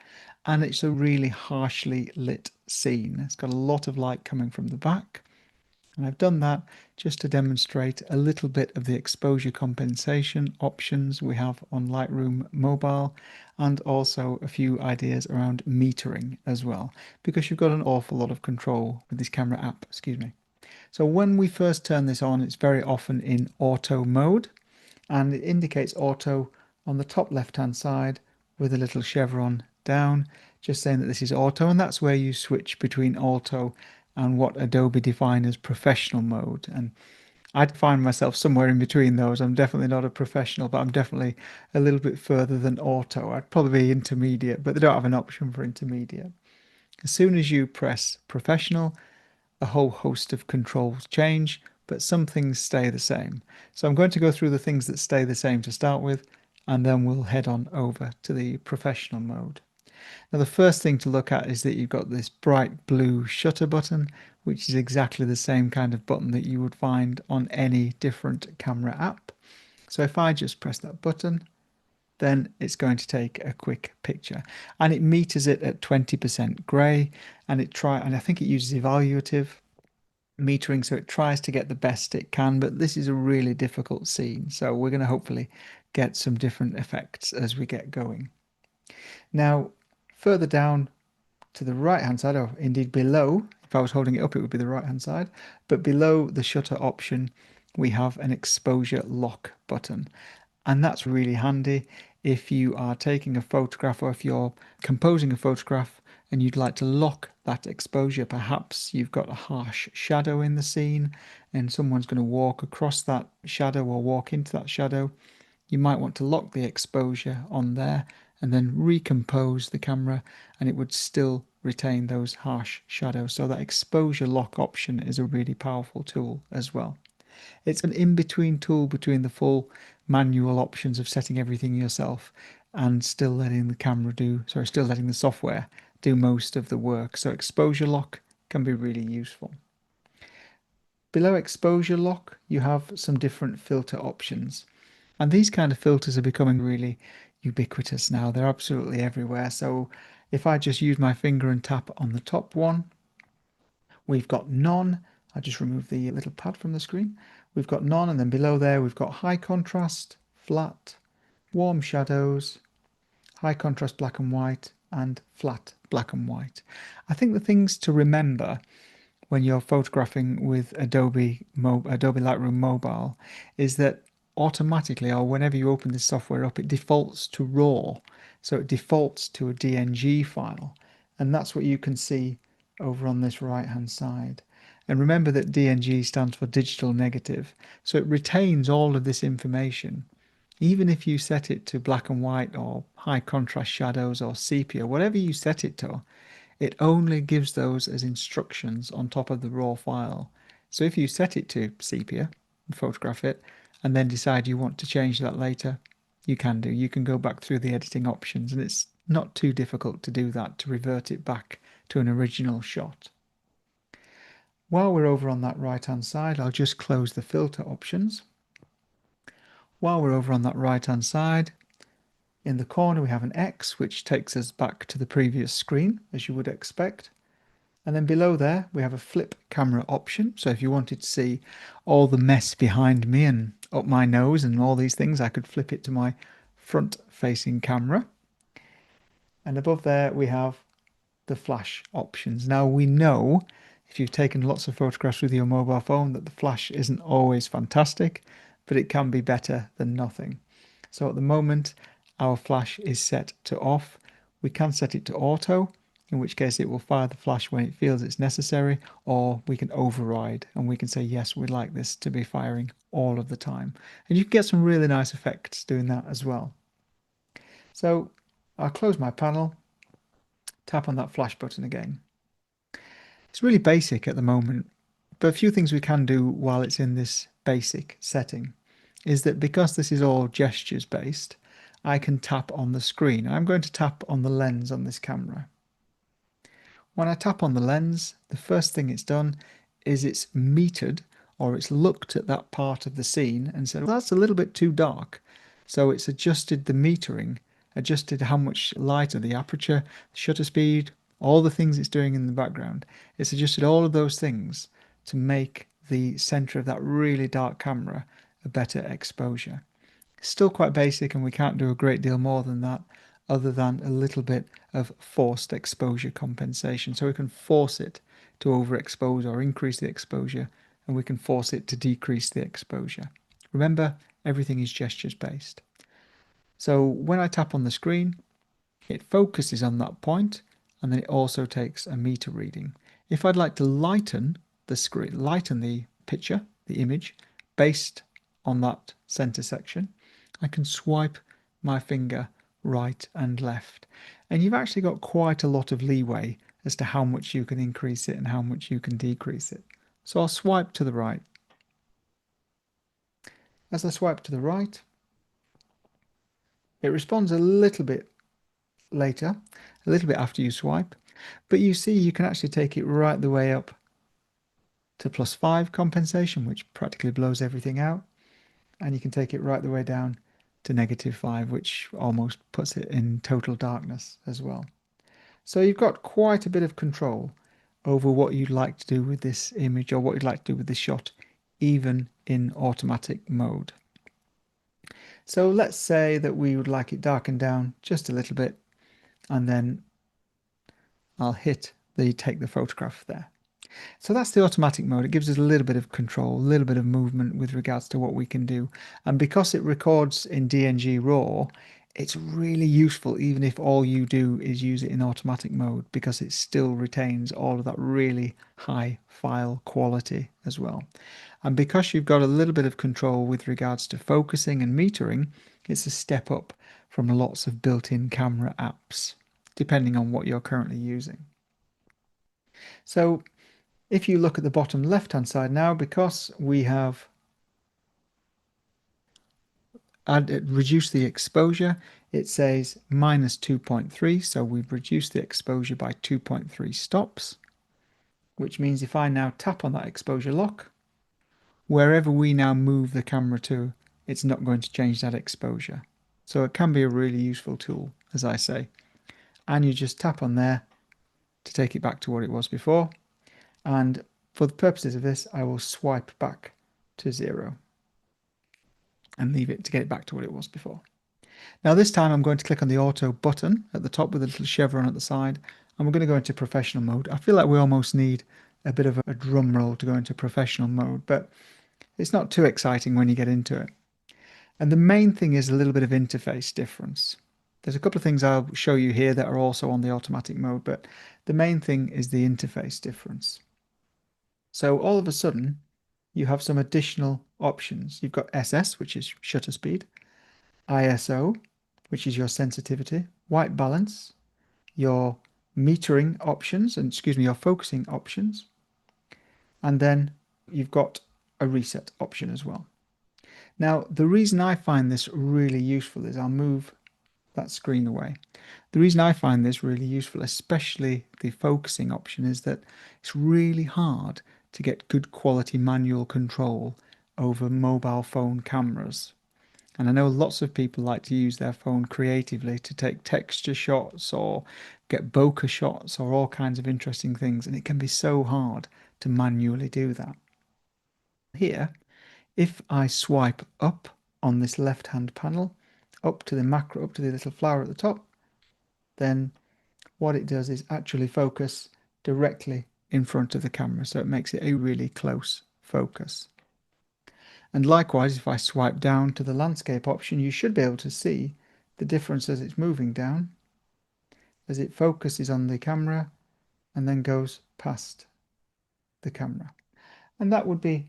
And it's a really harshly lit scene. It's got a lot of light coming from the back, and I've done that just to demonstrate a little bit of the exposure compensation options we have on Lightroom Mobile, and also a few ideas around metering as well, because you've got an awful lot of control with this camera app, excuse me. So when we first turn this on, it's very often in auto mode, and it indicates auto on the top left hand side with a little chevron down, just saying that this is auto, and that's where you switch between auto and what Adobe define as professional mode. And I'd find myself somewhere in between those. I'm definitely not a professional, but I'm definitely a little bit further than auto. I'd probably be intermediate, but they don't have an option for intermediate. As soon as you press professional, a whole host of controls change, but some things stay the same. So I'm going to go through the things that stay the same to start with, and then we'll head on over to the professional mode. Now, the first thing to look at is that you've got this bright blue shutter button, which is exactly the same kind of button that you would find on any different camera app. So if I just press that button, then it's going to take a quick picture, and it meters it at 20% gray, and I think it uses evaluative metering, so it tries to get the best it can, but this is a really difficult scene, so we're going to hopefully get some different effects as we get going. Now, further down to the right hand side, or indeed below, if I was holding it up it would be the right hand side, but below the shutter option we have an exposure lock button, and that's really handy if you are taking a photograph or if you're composing a photograph and you'd like to lock that exposure. Perhaps you've got a harsh shadow in the scene and someone's going to walk across that shadow or walk into that shadow. You might want to lock the exposure on there and then recompose the camera, and it would still retain those harsh shadows. So that exposure lock option is a really powerful tool as well. It's an in-between tool between the full manual options of setting everything yourself and still letting the software do most of the work. So exposure lock can be really useful. Below exposure lock, you have some different filter options. And these kind of filters are becoming really ubiquitous now. They're absolutely everywhere. So if I just use my finger and tap on the top one, we've got none. I just remove the little pad from the screen. We've got none, and then below there we've got high contrast, flat, warm shadows, high contrast black and white, and flat black and white. I think the things to remember when you're photographing with Adobe Lightroom Mobile is that automatically, or whenever you open this software up, it defaults to RAW. So it defaults to a DNG file. And that's what you can see over on this right hand side. And remember that DNG stands for digital negative. So it retains all of this information. Even if you set it to black and white or high contrast shadows or sepia, whatever you set it to, it only gives those as instructions on top of the raw file. So if you set it to sepia and photograph it and then decide you want to change that later, you can do. You can go back through the editing options, and it's not too difficult to do that, to revert it back to an original shot. While we're over on that right hand side, I'll just close the filter options. While we're over on that right hand side, in the corner we have an X, which takes us back to the previous screen, as you would expect. And then below there we have a flip camera option. So if you wanted to see all the mess behind me and up my nose and all these things, I could flip it to my front facing camera. And above there we have the flash options. Now we know, if you've taken lots of photographs with your mobile phone, that the flash isn't always fantastic, but it can be better than nothing. So at the moment, our flash is set to off. We can set it to auto, in which case it will fire the flash when it feels it's necessary, or we can override and we can say, yes, we'd like this to be firing all of the time. And you can get some really nice effects doing that as well. So I'll close my panel, tap on that flash button again. It's really basic at the moment, but a few things we can do while it's in this basic setting is that because this is all gestures based, I can tap on the screen. I'm going to tap on the lens on this camera. When I tap on the lens, the first thing it's done is it's metered, or it's looked at that part of the scene and said, well, that's a little bit too dark. So it's adjusted the metering, adjusted how much light of the aperture, shutter speed, all the things it's doing in the background. It's adjusted all of those things to make the center of that really dark camera a better exposure. Still quite basic, and we can't do a great deal more than that other than a little bit of forced exposure compensation. So we can force it to overexpose or increase the exposure, and we can force it to decrease the exposure. Remember, everything is gestures based. So when I tap on the screen, it focuses on that point, and then it also takes a meter reading. If I'd like to lighten the screen, lighten the picture, the image, based on that center section, I can swipe my finger right and left. And you've actually got quite a lot of leeway as to how much you can increase it and how much you can decrease it. So I'll swipe to the right. As I swipe to the right, it responds a little bit later, a little bit after you swipe, but you see you can actually take it right the way up to +5 compensation, which practically blows everything out, and you can take it right the way down to -5, which almost puts it in total darkness as well. So you've got quite a bit of control over what you'd like to do with this image or what you'd like to do with this shot, even in automatic mode. So let's say that we would like it darkened down just a little bit, and then I'll hit the take the photograph there. So that's the automatic mode. It gives us a little bit of control, a little bit of movement with regards to what we can do. And because it records in DNG RAW, it's really useful even if all you do is use it in automatic mode, because it still retains all of that really high file quality as well. And because you've got a little bit of control with regards to focusing and metering, it's a step up from lots of built-in camera apps, depending on what you're currently using. So if you look at the bottom left-hand side now, because we have reduced the exposure, it says -2.3, so we've reduced the exposure by 2.3 stops, which means if I now tap on that exposure lock, wherever we now move the camera to, it's not going to change that exposure. So it can be a really useful tool, as I say. And you just tap on there to take it back to what it was before. And for the purposes of this, I will swipe back to 0 and leave it to get it back to what it was before. Now this time I'm going to click on the auto button at the top with a little chevron at the side, and we're going to go into professional mode. I feel like we almost need a bit of a drum roll to go into professional mode, but it's not too exciting when you get into it. And the main thing is a little bit of interface difference. There's a couple of things I'll show you here that are also on the automatic mode, but the main thing is the interface difference. So all of a sudden, you have some additional options. You've got SS, which is shutter speed, ISO, which is your sensitivity, white balance, your metering options, and excuse me, your focusing options, and then you've got a reset option as well. Now, the reason I find this really useful is I'll move that screen away. The reason I find this really useful, especially the focusing option, is that it's really hard to get good quality manual control over mobile phone cameras. And I know lots of people like to use their phone creatively to take texture shots or get bokeh shots or all kinds of interesting things, and it can be so hard to manually do that. Here, if I swipe up on this left-hand panel, up to the macro, up to the little flower at the top, then what it does is actually focus directly in front of the camera, so it makes it a really close focus. And likewise, if I swipe down to the landscape option, you should be able to see the difference as it's moving down, as it focuses on the camera and then goes past the camera. And that would be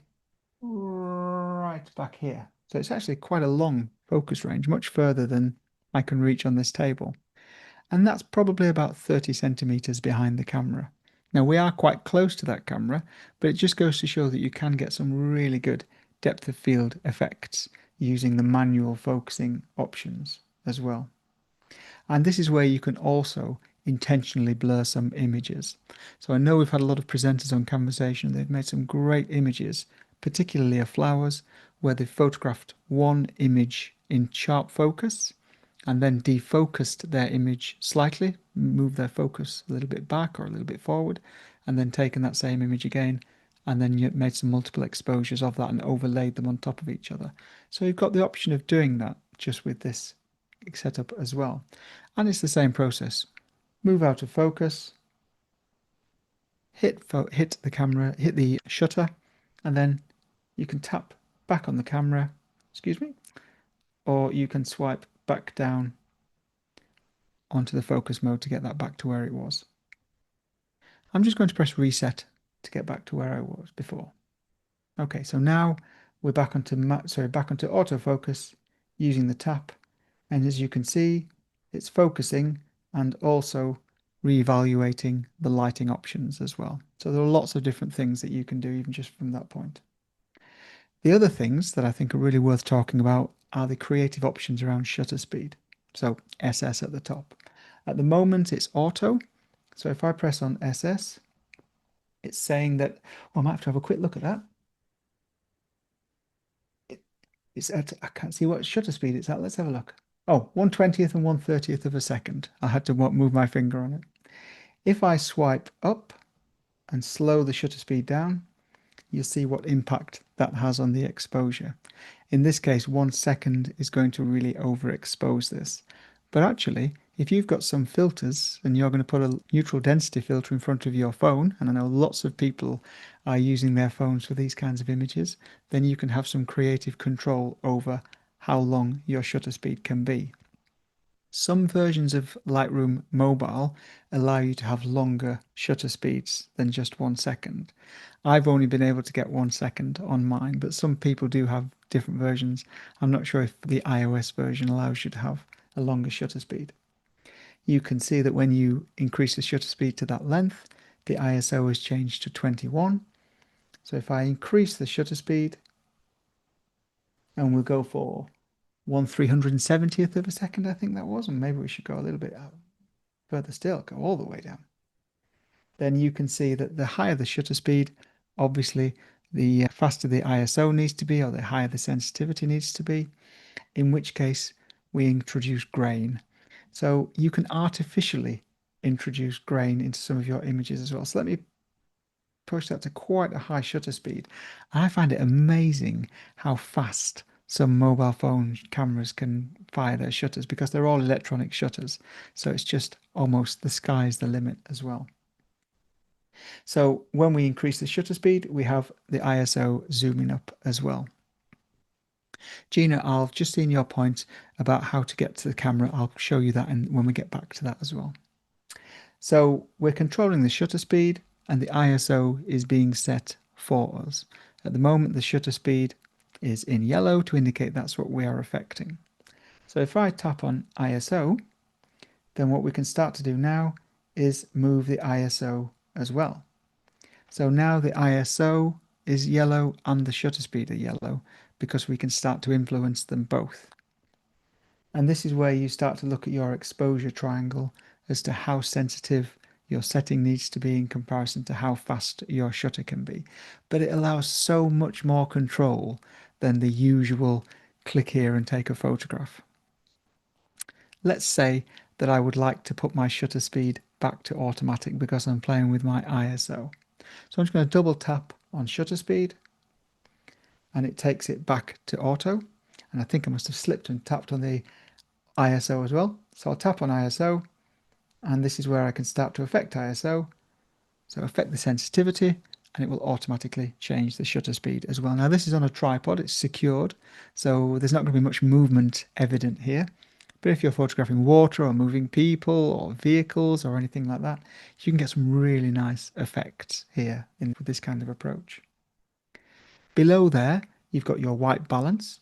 right back here. So it's actually quite a long focus range, much further than I can reach on this table. And that's probably about 30 centimeters behind the camera. Now we are quite close to that camera, but it just goes to show that you can get some really good depth of field effects using the manual focusing options as well. And this is where you can also intentionally blur some images. So I know we've had a lot of presenters on Conversation. They've made some great images, particularly of flowers, where they've photographed one image in sharp focus and then defocused their image slightly, moved their focus a little bit back or a little bit forward, and then taken that same image again, and then you made some multiple exposures of that and overlaid them on top of each other. So you've got the option of doing that just with this setup as well. And it's the same process. Move out of focus, hit the camera, hit the shutter, and then you can tap back on the camera, excuse me, or you can swipe back down onto the focus mode to get that back to where it was. I'm just going to press reset to get back to where I was before. Okay, so now we're back onto autofocus using the tap, and as you can see, it's focusing and also reevaluating the lighting options as well. So there are lots of different things that you can do even just from that point. The other things that I think are really worth talking about are the creative options around shutter speed. So SS at the top. At the moment it's auto. So if I press on SS, it's saying that, well, I might have to have a quick look at that. It's at, I can't see what shutter speed it's at. Let's have a look. Oh, 1/20th and 1/30th of a second. I had to move my finger on it. If I swipe up and slow the shutter speed down, you'll see what impact that has on the exposure. In this case, 1 second is going to really overexpose this. But actually, if you've got some filters and you're going to put a neutral density filter in front of your phone, and I know lots of people are using their phones for these kinds of images, then you can have some creative control over how long your shutter speed can be. Some versions of Lightroom Mobile allow you to have longer shutter speeds than just 1 second. I've only been able to get 1 second on mine, but some people do have different versions. I'm not sure if the iOS version allows you to have a longer shutter speed. You can see that when you increase the shutter speed to that length, the ISO has changed to 21. So if I increase the shutter speed, and we'll go for 1/370th of a second, I think that was, and maybe we should go a little bit further still, go all the way down. Then you can see that the higher the shutter speed, obviously the faster the ISO needs to be, or the higher the sensitivity needs to be, in which case we introduce grain. So you can artificially introduce grain into some of your images as well. So let me push that to quite a high shutter speed. I find it amazing how fast some mobile phone cameras can fire their shutters because they're all electronic shutters. So it's just almost the sky's the limit as well. So when we increase the shutter speed, we have the ISO zooming up as well. Gina, I've just seen your point about how to get to the camera. I'll show you that when we get back to that as well. So we're controlling the shutter speed and the ISO is being set for us. At the moment, the shutter speed is in yellow to indicate that's what we are affecting. So if I tap on ISO, then what we can start to do now is move the ISO as well. So now the ISO is yellow and the shutter speed are yellow because we can start to influence them both. And this is where you start to look at your exposure triangle as to how sensitive your setting needs to be in comparison to how fast your shutter can be. But it allows so much more control than the usual click here and take a photograph. Let's say that I would like to put my shutter speed back to automatic because I'm playing with my ISO. So I'm just going to double tap on shutter speed and it takes it back to auto. And I think I must have slipped and tapped on the ISO as well. So I'll tap on ISO and this is where I can start to affect ISO. So affect the sensitivity and it will automatically change the shutter speed as well. Now this is on a tripod, it's secured, so there's not going to be much movement evident here. But if you're photographing water or moving people or vehicles or anything like that, you can get some really nice effects here with this kind of approach. Below there, you've got your white balance,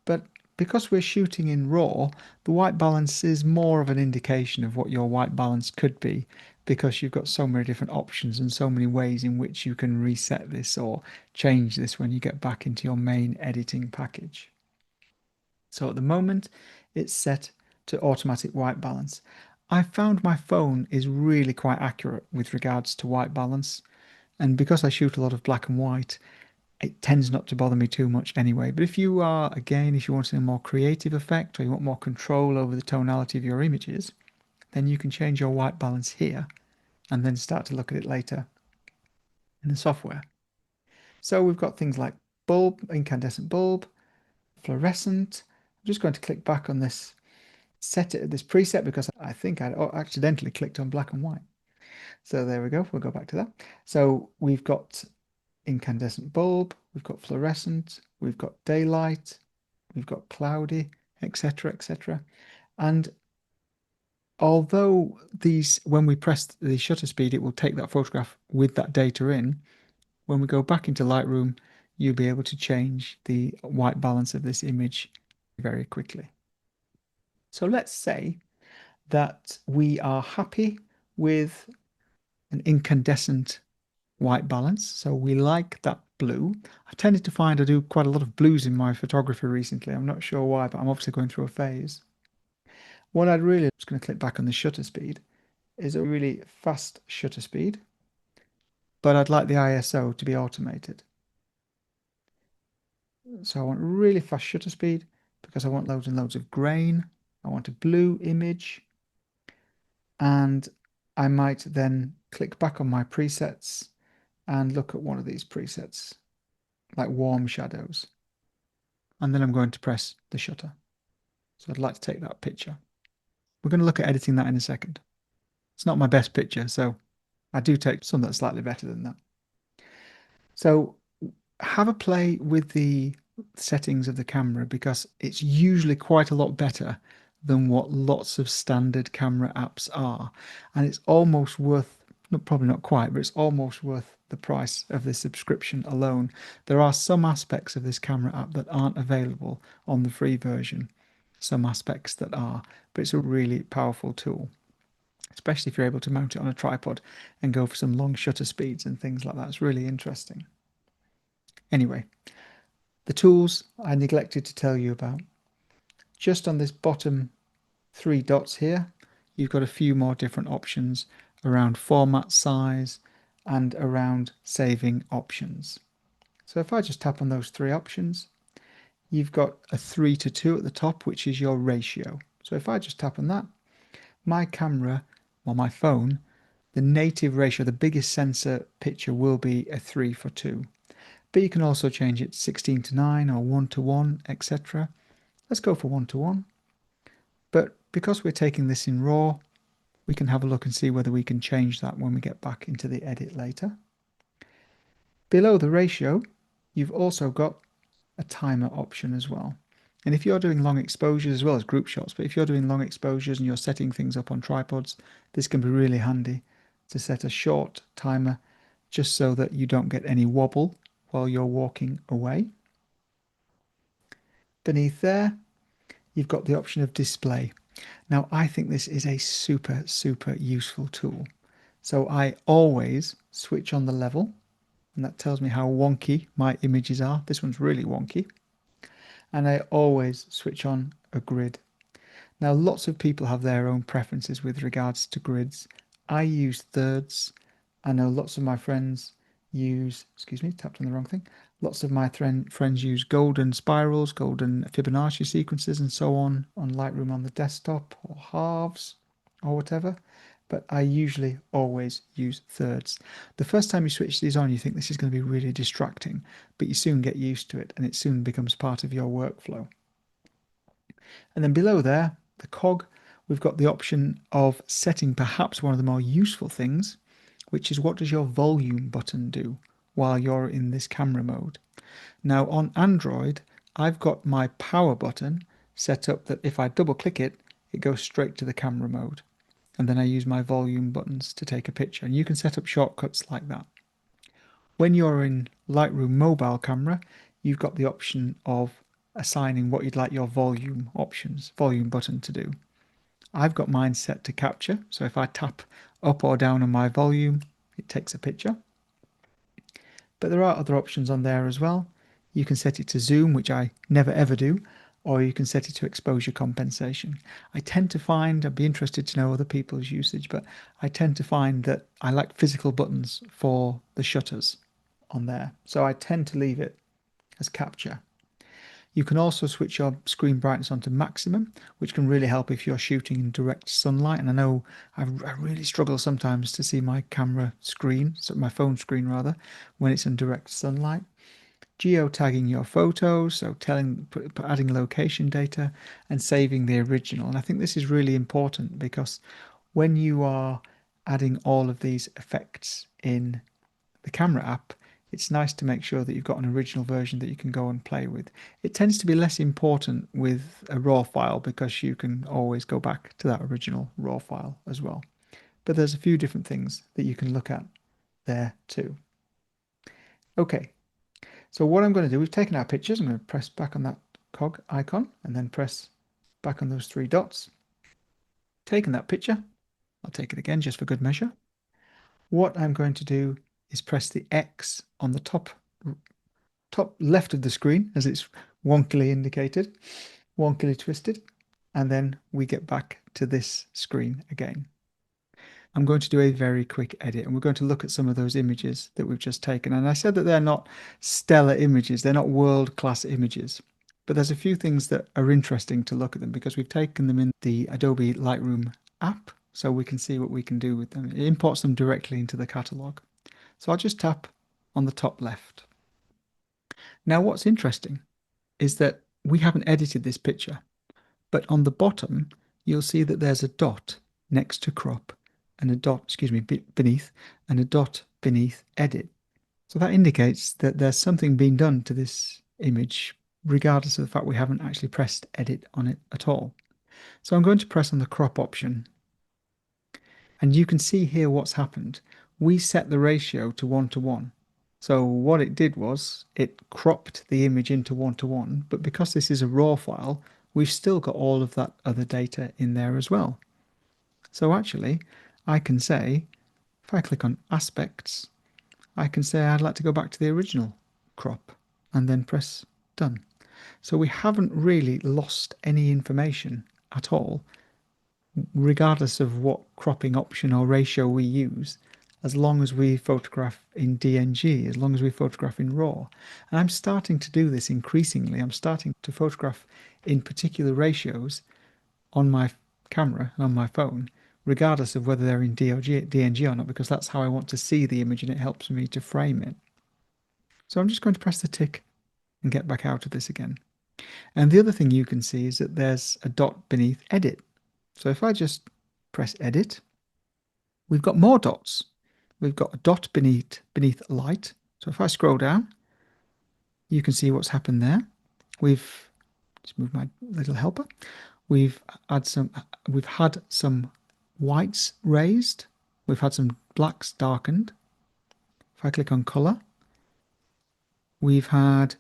but because we're shooting in RAW, the white balance is more of an indication of what your white balance could be, because you've got so many different options and so many ways in which you can reset this or change this when you get back into your main editing package. So at the moment, it's set to automatic white balance. I found my phone is really quite accurate with regards to white balance, and because I shoot a lot of black and white, it tends not to bother me too much anyway. But if you are, again, if you want a more creative effect or you want more control over the tonality of your images, then you can change your white balance here and then start to look at it later in the software. So we've got things like bulb, incandescent bulb, fluorescent. I'm just going to click back on this, set it at this preset because I think I accidentally clicked on black and white. So there we go. We'll go back to that. So we've got incandescent bulb, we've got fluorescent, we've got daylight, we've got cloudy, etc., etc. And although these, when we press the shutter speed, it will take that photograph with that data in, when we go back into Lightroom, you'll be able to change the white balance of this image very quickly. So let's say that we are happy with an incandescent white balance. So we like that blue. I tended to find I do quite a lot of blues in my photography recently. I'm not sure why, but I'm obviously going through a phase. What I'd really, just going to click back on the shutter speed, is a really fast shutter speed, but I'd like the ISO to be automated. So I want really fast shutter speed because I want loads and loads of grain. I want a blue image, and I might then click back on my presets and look at one of these presets, like warm shadows. And then I'm going to press the shutter. So I'd like to take that picture. We're going to look at editing that in a second. It's not my best picture, so I do take some that's slightly better than that. So have a play with the settings of the camera because it's usually quite a lot better than what lots of standard camera apps are. And it's almost worth, probably not quite, but it's almost worth the price of the subscription alone. There are some aspects of this camera app that aren't available on the free version, some aspects that are, but it's a really powerful tool, especially if you're able to mount it on a tripod and go for some long shutter speeds and things like that. It's really interesting. Anyway, the tools I neglected to tell you about. Just on this bottom 3 dots here, you've got a few more different options around format size and around saving options. So if I just tap on those 3 options, you've got a 3:2 at the top, which is your ratio. So if I just tap on that, my camera, or my phone, the native ratio, the biggest sensor picture will be a 3:2. But you can also change it 16:9 or 1:1, etc. Let's go for 1:1. But because we're taking this in RAW, we can have a look and see whether we can change that when we get back into the edit later. Below the ratio, you've also got a timer option as well. And if you're doing long exposures as well as group shots, but if you're doing long exposures and you're setting things up on tripods, this can be really handy to set a short timer just so that you don't get any wobble while you're walking away. Beneath there, you've got the option of display. Now, I think this is a super, super useful tool. So I always switch on the level, and that tells me how wonky my images are. This one's really wonky. And I always switch on a grid. Now, lots of people have their own preferences with regards to grids. I use thirds. I know lots of my friends use, excuse me, tapped on the wrong thing. Lots of my friends use golden spirals, golden Fibonacci sequences and so on Lightroom on the desktop, or halves or whatever. But I usually always use thirds. The first time you switch these on, you think this is going to be really distracting, but you soon get used to it and it soon becomes part of your workflow. And then below there, the cog, we've got the option of setting perhaps one of the more useful things, which is what does your volume button do while you're in this camera mode. Now on Android, I've got my power button set up that if I double click it, it goes straight to the camera mode. And then I use my volume buttons to take a picture. And you can set up shortcuts like that. When you're in Lightroom Mobile camera, you've got the option of assigning what you'd like your volume button to do. I've got mine set to capture, so if I tap up or down on my volume, it takes a picture. But there are other options on there as well. You can set it to zoom, which I never ever do, or you can set it to exposure compensation. I tend to find, I'd be interested to know other people's usage, but I tend to find that I like physical buttons for the shutters on there. So I tend to leave it as capture. You can also switch your screen brightness onto maximum, which can really help if you're shooting in direct sunlight. And I know I really struggle sometimes to see my camera screen, so my phone screen rather, when it's in direct sunlight. Geotagging your photos, so adding location data and saving the original. And I think this is really important because when you are adding all of these effects in the camera app, it's nice to make sure that you've got an original version that you can go and play with. It tends to be less important with a RAW file because you can always go back to that original RAW file as well. But there's a few different things that you can look at there too. Okay, so what I'm going to do, we've taken our pictures. I'm going to press back on that cog icon and then press back on those three dots. Taken that picture, I'll take it again just for good measure. What I'm going to do is press the X on the top left of the screen as it's wonkily indicated, wonkily twisted, and then we get back to this screen again. I'm going to do a very quick edit and we're going to look at some of those images that we've just taken. And I said that they're not stellar images, they're not world-class images, but there's a few things that are interesting to look at them because we've taken them in the Adobe Lightroom app so we can see what we can do with them. It imports them directly into the catalog. So I'll just tap on the top left. Now what's interesting is that we haven't edited this picture, but on the bottom you'll see that there's a dot next to crop and a dot, beneath, and a dot beneath edit. So that indicates that there's something being done to this image regardless of the fact we haven't actually pressed edit on it at all. So I'm going to press on the crop option and you can see here what's happened. We set the ratio to 1:1. So what it did was it cropped the image into 1:1, but because this is a RAW file, we've still got all of that other data in there as well. So actually, I can say, if I click on aspects, I can say I'd like to go back to the original crop and then press done. So we haven't really lost any information at all, regardless of what cropping option or ratio we use, as long as we photograph in DNG, as long as we photograph in RAW. And I'm starting to do this increasingly. I'm starting to photograph in particular ratios on my camera and on my phone, regardless of whether they're in DNG or not, because that's how I want to see the image and it helps me to frame it. So I'm just going to press the tick and get back out of this again. And the other thing you can see is that there's a dot beneath edit. So if I just press edit, we've got more dots. We've got a dot beneath light. So if I scroll down, you can see what's happened there. We've just moved my little helper. We've had some whites raised. We've had some blacks darkened. If I click on color, we've had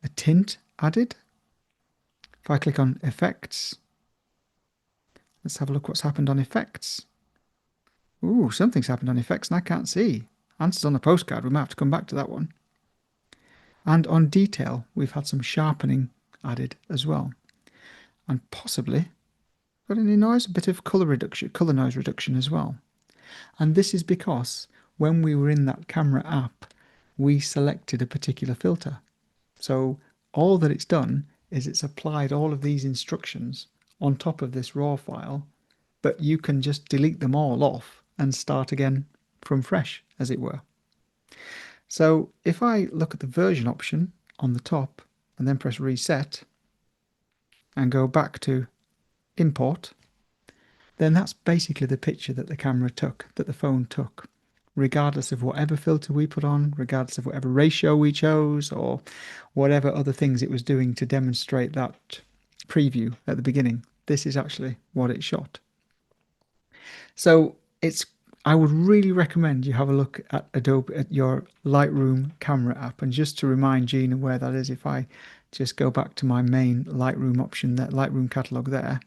a tint added. If I click on effects, let's have a look what's happened on effects. Ooh, something's happened on effects and I can't see. Answers on the postcard, we might have to come back to that one. And on detail, we've had some sharpening added as well. And possibly, got any noise? A bit of color noise reduction as well. And this is because when we were in that camera app, we selected a particular filter. So all that it's done is it's applied all of these instructions on top of this RAW file, but you can just delete them all off and start again from fresh, as it were. So if I look at the version option on the top and then press reset and go back to import, then that's basically the picture that the camera took, that the phone took. regardless of whatever filter we put on, regardless of whatever ratio we chose, or whatever other things it was doing to demonstrate that preview at the beginning. This is actually what it shot. So I would really recommend you have a look at Adobe, at your Lightroom camera app. And just to remind Gina where that is, if I just go back to my main Lightroom option, that Lightroom catalog there,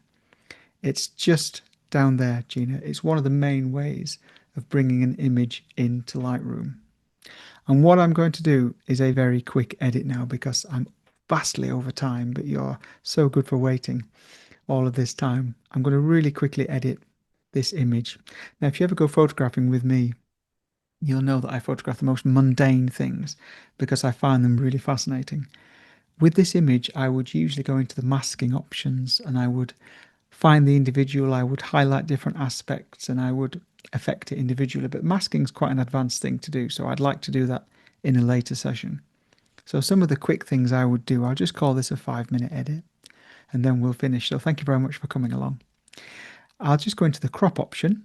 it's just down there, Gina. It's one of the main ways of bringing an image into Lightroom. And what I'm going to do is a very quick edit now because I'm vastly over time, but you're so good for waiting all of this time. I'm going to really quickly edit this image. Now, if you ever go photographing with me, you'll know that I photograph the most mundane things because I find them really fascinating. With this image, I would usually go into the masking options and I would find the individual, I would highlight different aspects and I would affect it individually. But masking is quite an advanced thing to do, so I'd like to do that in a later session. So some of the quick things I would do, I'll just call this a 5-minute edit and then we'll finish. So thank you very much for coming along. I'll just go into the crop option,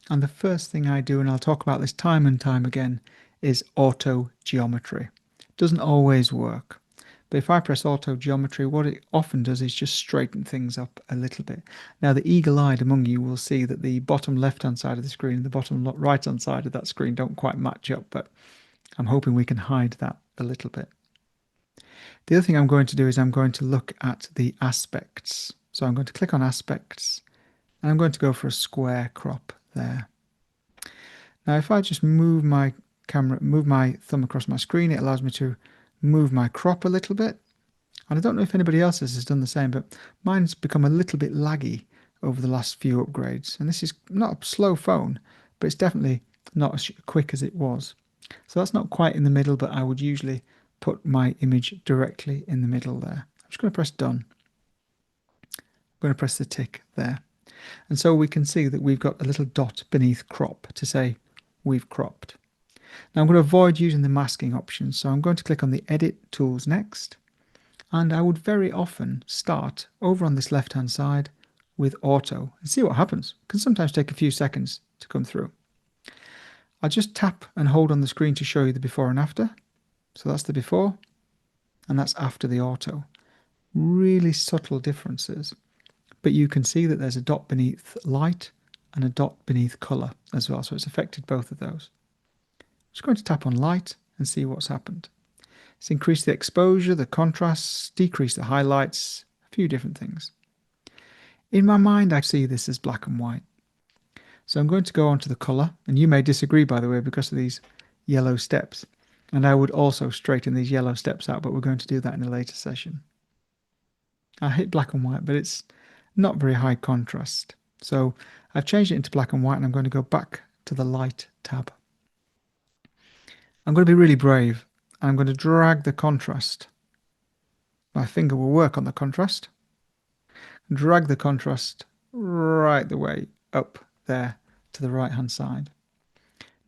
and the first thing I do, and I'll talk about this time and time again, is auto geometry. It doesn't always work, but if I press auto geometry, what it often does is just straighten things up a little bit. Now the eagle-eyed among you will see that the bottom left-hand side of the screen and the bottom right-hand side of that screen don't quite match up, but I'm hoping we can hide that a little bit. The other thing I'm going to do is I'm going to look at the aspects. So I'm going to click on aspects, and I'm going to go for a square crop there. Now if I just move my thumb across my screen, it allows me to move my crop a little bit. And I don't know if anybody else has done the same, but mine's become a little bit laggy over the last few upgrades. And this is not a slow phone, but it's definitely not as quick as it was. So that's not quite in the middle, but I would usually put my image directly in the middle there. I'm just going to press done. I'm going to press the tick there. And so we can see that we've got a little dot beneath crop to say we've cropped. Now I'm going to avoid using the masking option, so I'm going to click on the edit tools next, and I would very often start over on this left hand side with auto and see what happens. It can sometimes take a few seconds to come through. I'll just tap and hold on the screen to show you the before and after. So that's the before and that's after the auto. Really subtle differences. But you can see that there's a dot beneath light and a dot beneath colour as well, so it's affected both of those. I'm just going to tap on light and see what's happened. It's increased the exposure, the contrast, decreased the highlights, a few different things. In my mind, I see this as black and white. So I'm going to go on to the colour, and you may disagree, by the way, because of these yellow steps. And I would also straighten these yellow steps out, but we're going to do that in a later session. I hit black and white, but it's not very high contrast. So I've changed it into black and white, and I'm going to go back to the light tab. I'm going to be really brave. I'm going to drag the contrast. My finger will work on the contrast. Drag the contrast right the way up there to the right hand side.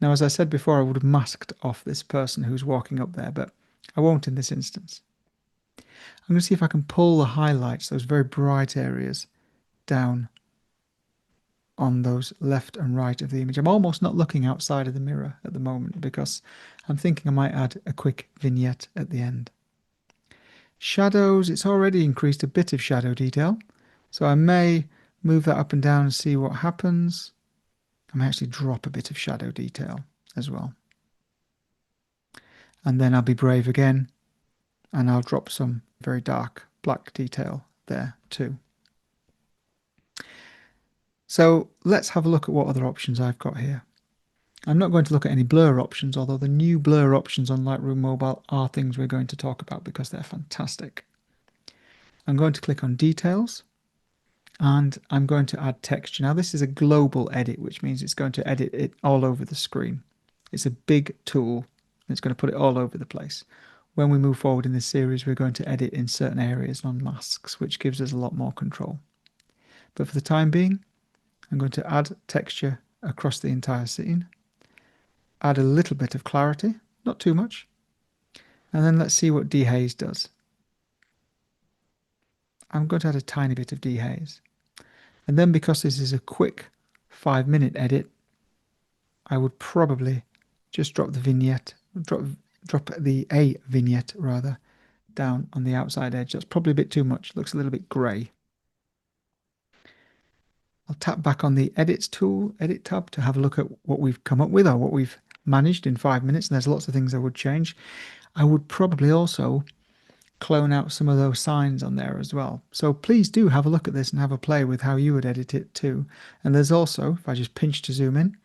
Now, as I said before, I would have masked off this person who's walking up there, but I won't in this instance. I'm going to see if I can pull the highlights, those very bright areas, down on those left and right of the image. I'm almost not looking outside of the mirror at the moment because I'm thinking I might add a quick vignette at the end. Shadows, it's already increased a bit of shadow detail, so I may move that up and down and see what happens. I may actually drop a bit of shadow detail as well. And then I'll be brave again and I'll drop some very dark black detail there too. So let's have a look at what other options I've got here. I'm not going to look at any blur options, although the new blur options on Lightroom Mobile are things we're going to talk about because they're fantastic. I'm going to click on Details, and I'm going to add texture. Now this is a global edit, which means it's going to edit it all over the screen. It's a big tool, and it's going to put it all over the place. When we move forward in this series, we're going to edit in certain areas on masks, which gives us a lot more control. But for the time being, I'm going to add texture across the entire scene, add a little bit of clarity, not too much, and then let's see what dehaze does. I'm going to add a tiny bit of dehaze. And then because this is a quick 5-minute edit, I would probably just drop the vignette, drop the A vignette rather, down on the outside edge. That's probably a bit too much. Looks a little bit grey. I'll tap back on the edit tab to have a look at what we've come up with or what we've managed in 5 minutes. And there's lots of things I would change. I would probably also clone out some of those signs on there as well. So please do have a look at this and have a play with how you would edit it too. And there's also, if I just pinch to zoom in,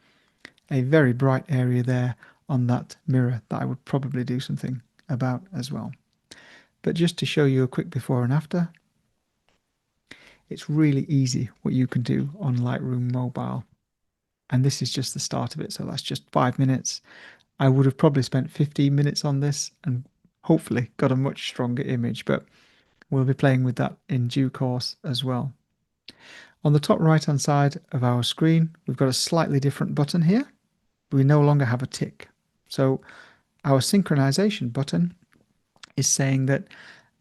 a very bright area there on that mirror that I would probably do something about as well. But just to show you a quick before and after, it's really easy what you can do on Lightroom Mobile. And this is just the start of it, so that's just 5 minutes. I would have probably spent 15 minutes on this and hopefully got a much stronger image, but we'll be playing with that in due course as well. On the top right hand side of our screen, we've got a slightly different button here. We no longer have a tick. So our synchronization button is saying that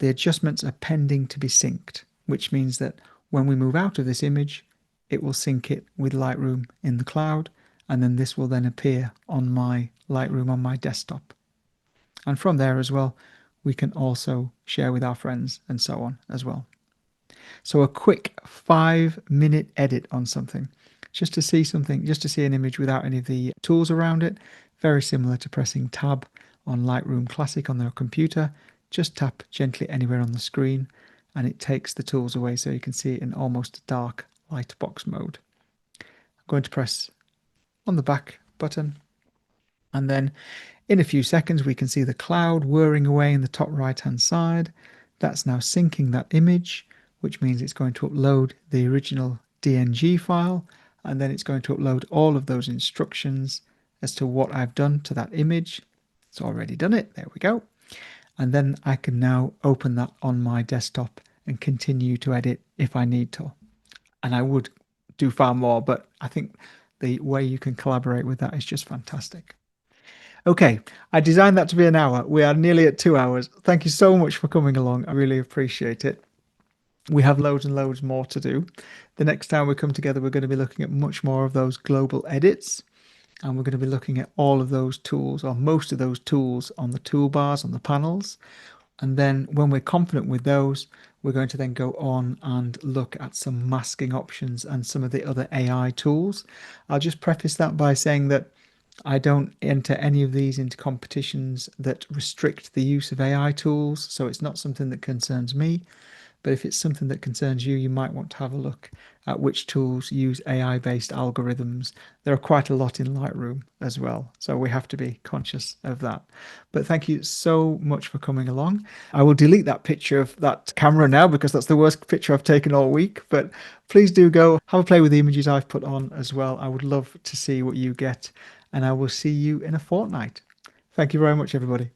the adjustments are pending to be synced, which means that when we move out of this image, it will sync it with Lightroom in the cloud, and then this will then appear on my Lightroom on my desktop. And from there as well, we can also share with our friends and so on as well. So a quick 5-minute edit on something, just to see something, just to see an image without any of the tools around it, very similar to pressing tab on Lightroom Classic on their computer. Just tap gently anywhere on the screen and it takes the tools away so you can see it in almost dark light box mode. I'm going to press on the back button, and then in a few seconds we can see the cloud whirring away in the top right hand side. That's now syncing that image, which means it's going to upload the original DNG file, and then it's going to upload all of those instructions as to what I've done to that image. It's already done it, there we go. And then I can now open that on my desktop and continue to edit if I need to. And I would do far more, but I think the way you can collaborate with that is just fantastic. Okay, I designed that to be an hour. We are nearly at 2 hours. Thank you so much for coming along. I really appreciate it. We have loads and loads more to do. The next time we come together, we're going to be looking at much more of those global edits. And we're going to be looking at all of those tools, or most of those tools, on the toolbars, on the panels. And then when we're confident with those, we're going to then go on and look at some masking options and some of the other AI tools. I'll just preface that by saying that I don't enter any of these into competitions that restrict the use of AI tools, so it's not something that concerns me. But if it's something that concerns you, you might want to have a look at which tools use AI-based algorithms. There are quite a lot in Lightroom as well, so we have to be conscious of that. But thank you so much for coming along. I will delete that picture of that camera now because that's the worst picture I've taken all week. But please do go have a play with the images I've put on as well. I would love to see what you get, and I will see you in a fortnight. Thank you very much, everybody.